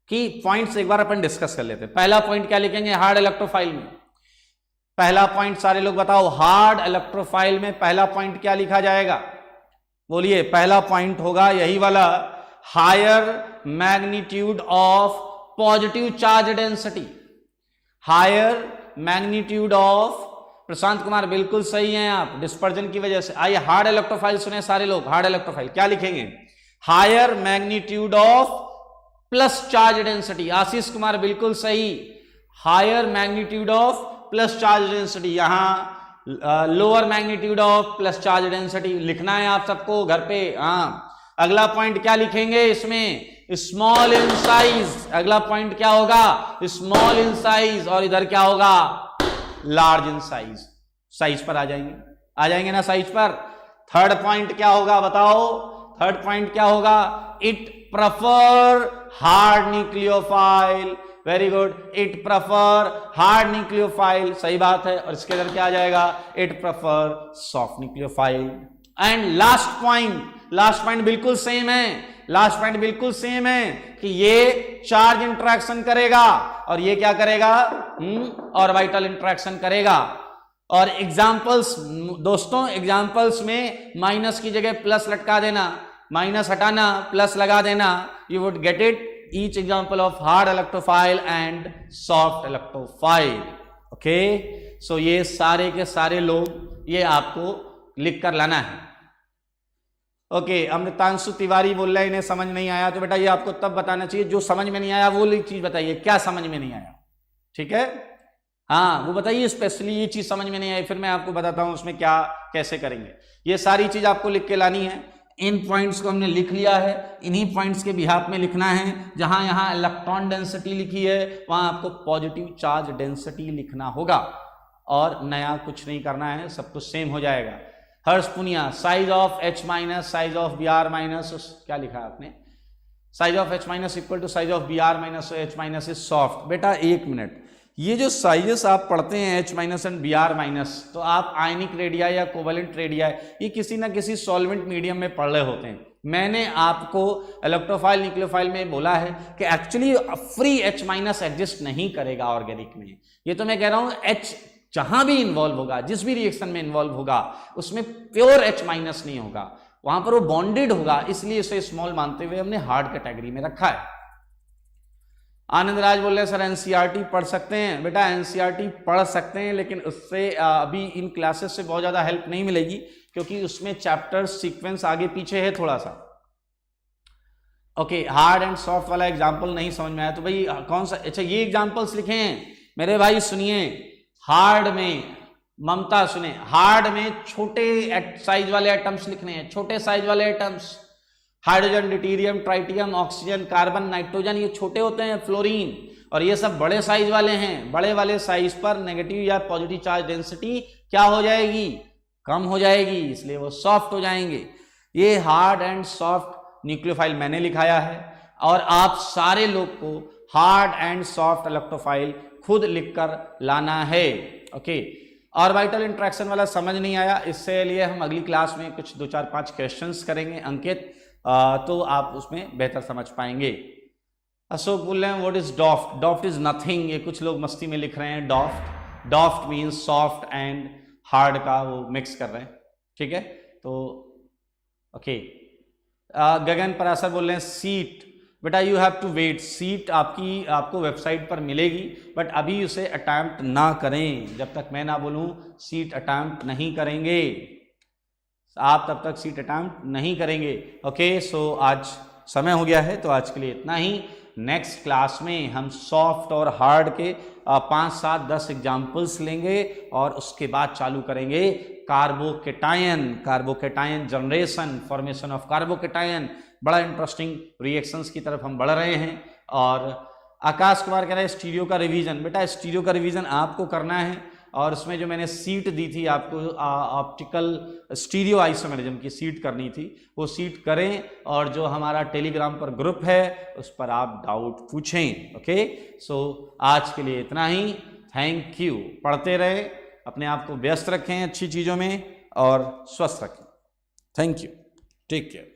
कि पॉइंट्स एक बार अपन डिस्कस कर लेते हैं। पहला पॉइंट क्या लिखेंगे हार्ड इलेक्ट्रोफाइल में? पहला पॉइंट सारे लोग बताओ, हार्ड इलेक्ट्रोफाइल में पहला पॉइंट क्या लिखा जाएगा? बोलिए, पहला पॉइंट होगा यही वाला, higher magnitude of positive charge density. Higher magnitude of, Prashant Kumar बिल्कुल सही हैं आप, डिस्पर्जन की वजह से। आइए हार्ड इलेक्ट्रोफाइल सुने सारे लोग, हार्ड इलेक्ट्रोफाइल क्या लिखेंगे? Higher magnitude of plus charge density. Ashish Kumar बिल्कुल सही, higher magnitude of plus charge density. यहां lower magnitude of plus charge density लिखना है आप सबको घर पे। हाँ, अगला पॉइंट क्या लिखेंगे इसमें? Small in size. अगला पॉइंट क्या होगा? Small in size. और इधर क्या होगा? Large in size. साइज पर आ जाएंगे ना साइज पर? थर्ड पॉइंट क्या होगा बताओ, थर्ड पॉइंट क्या होगा, it prefer hard nucleophile, very good, it prefer hard nucleophile, सही बात है। और इसके अंदर क्या आ जाएगा, it prefer soft nucleophile. And last point बिल्कुल सेम है, लास्ट पॉइंट बिल्कुल सेम है कि ये चार्ज इंटरेक्शन करेगा और ये क्या करेगा, ऑर्बिटल इंटरेक्शन करेगा। और एग्जांपल्स दोस्तों, एग्जांपल्स में माइनस की जगह प्लस लटका देना, माइनस हटाना, प्लस लगा देना, you would get it each example of hard electrophile and soft electrophile. okay, so ये सारे के सारे लोग ये आपको लिख कर लाना है। ओके, अमृतांशु तिवारी बोल रहे हैं इन्हें समझ नहीं आया, तो बेटा ये आपको तब बताना चाहिए जो समझ में नहीं आया वो चीज बताइए, क्या समझ में नहीं आया, ठीक है, हाँ वो बताइए स्पेशली ये चीज समझ में नहीं आई, फिर मैं आपको बताता हूं उसमें क्या कैसे करेंगे। ये सारी चीज आपको लिख के लानी है। इन पॉइंट्स को हमने लिख लिया है, इन्हीं पॉइंट्स के बिहाफ में लिखना है। जहां यहां इलेक्ट्रॉन डेंसिटी लिखी है वहां आपको पॉजिटिव चार्ज डेंसिटी लिखना होगा और नया कुछ नहीं करना है, सब कुछ सेम हो जाएगा। Harsh Punia, size of H minus size of Br minus, क्या लिखा है आपने, size of H minus equal to size of Br minus, H minus is soft. बेटा एक मिनट, ये जो साइजेस आप पढ़ते हैं H minus and Br minus, तो आप आयनिक रेडिया या कोवेलेंट रेडिया ये किसी ना किसी सॉल्वेंट मीडियम में पढ़ रहे होते हैं। मैंने आपको इलेक्ट्रोफाइल न्यूक्लियोफाइल में बोला है कि actually free H minus exist नहीं करेगा ऑर्गेनिक में। ये तो मैं कह रहा हूं H जहां भी इन्वॉल्व होगा, जिस भी रिएक्शन में इन्वॉल्व होगा, उसमें प्योर H माइनस नहीं होगा, वहां पर वो बॉन्डेड होगा, इसलिए इसे स्मॉल मानते हुए हमने हार्ड कैटेगरी में रखा है। आनंद राज बोल रहे हैं सर एनसीईआरटी पढ़ सकते हैं। बेटा एनसीईआरटी पढ़ सकते हैं, लेकिन उससे अभी इन क्लासेस से बहुत ज्यादा हेल्प नहीं मिलेगी, क्योंकि उसमें चैप्टर सीक्वेंस आगे पीछे है थोड़ा सा। ओके, हार्ड एंड सॉफ्ट वाला एग्जाम्पल नहीं समझ में आया तो भाई कौन सा, अच्छा ये एग्जाम्पल्स लिखे हैं मेरे भाई, सुनिए। हार्ड में, ममता सुने, हार्ड में छोटे साइज वाले एटम्स लिखने हैं, छोटे साइज वाले atoms, hydrogen, deuterium, tritium, oxygen, carbon, nitrogen, ये छोटे होते हैं, फ्लोरीन, और ये सब बड़े साइज वाले हैं। बड़े वाले साइज पर नेगेटिव या पॉजिटिव चार्ज डेंसिटी क्या हो जाएगी, कम हो जाएगी, इसलिए वो सॉफ्ट हो जाएंगे। ये हार्ड एंड सॉफ्ट न्यूक्लियोफाइल मैंने लिखाया है, और आप सारे लोग को हार्ड एंड सॉफ्ट इलेक्ट्रोफाइल खुद लिखकर लाना है। ओके, ऑर्बिटल इंटरेक्शन वाला समझ नहीं आया, इससे लिए हम अगली क्लास में कुछ 2-4-5 क्वेश्चंस करेंगे अंकित, तो आप उसमें बेहतर समझ पाएंगे। अशोक बोल रहे हैं व्हाट इज डॉफ्ट, डॉफ्ट इज नथिंग, ये कुछ लोग मस्ती में लिख रहे हैं डॉफ्ट, डॉफ्ट मीन्स सॉफ्ट एंड हार्ड का वो मिक्स कर रहे हैं, ठीक है, तो ओके। गगन पराशर बोल रहे हैं सीट, बेटा you have to wait, seat आपको वेबसाइट पर मिलेगी, बट अभी उसे अटैम्प्ट ना करें, जब तक मैं ना बोलूं सीट अटैम्प्ट नहीं करेंगे आप, तब तक सीट अटैम्प्ट नहीं करेंगे। ओके, सो आज समय हो गया है, तो आज के लिए इतना ही। नेक्स्ट क्लास में हम सॉफ्ट और हार्ड के 5, 7, 10 एग्जाम्पल्स लेंगे और उसके बाद चालू करेंगे carbocation, carbocation generation, formation of carbocation. बड़ा इंटरेस्टिंग रिएक्शंस की तरफ हम बढ़ रहे हैं। और आकाश कुमार कह रहे हैं स्टीरियो का रिवीजन, बेटा स्टीरियो का रिवीजन आपको करना है, और उसमें जो मैंने सीट दी थी आपको ऑप्टिकल स्टीरियो आइसोमेरिज्म की सीट करनी थी, वो सीट करें, और जो हमारा टेलीग्राम पर ग्रुप है उस पर आप डाउट पूछें। ओके, सो आज के लिए इतना ही, थैंक यू। पढ़ते रहें, अपने आप को व्यस्त रखें अच्छी चीज़ों में और स्वस्थ रखें। Thank you, take care.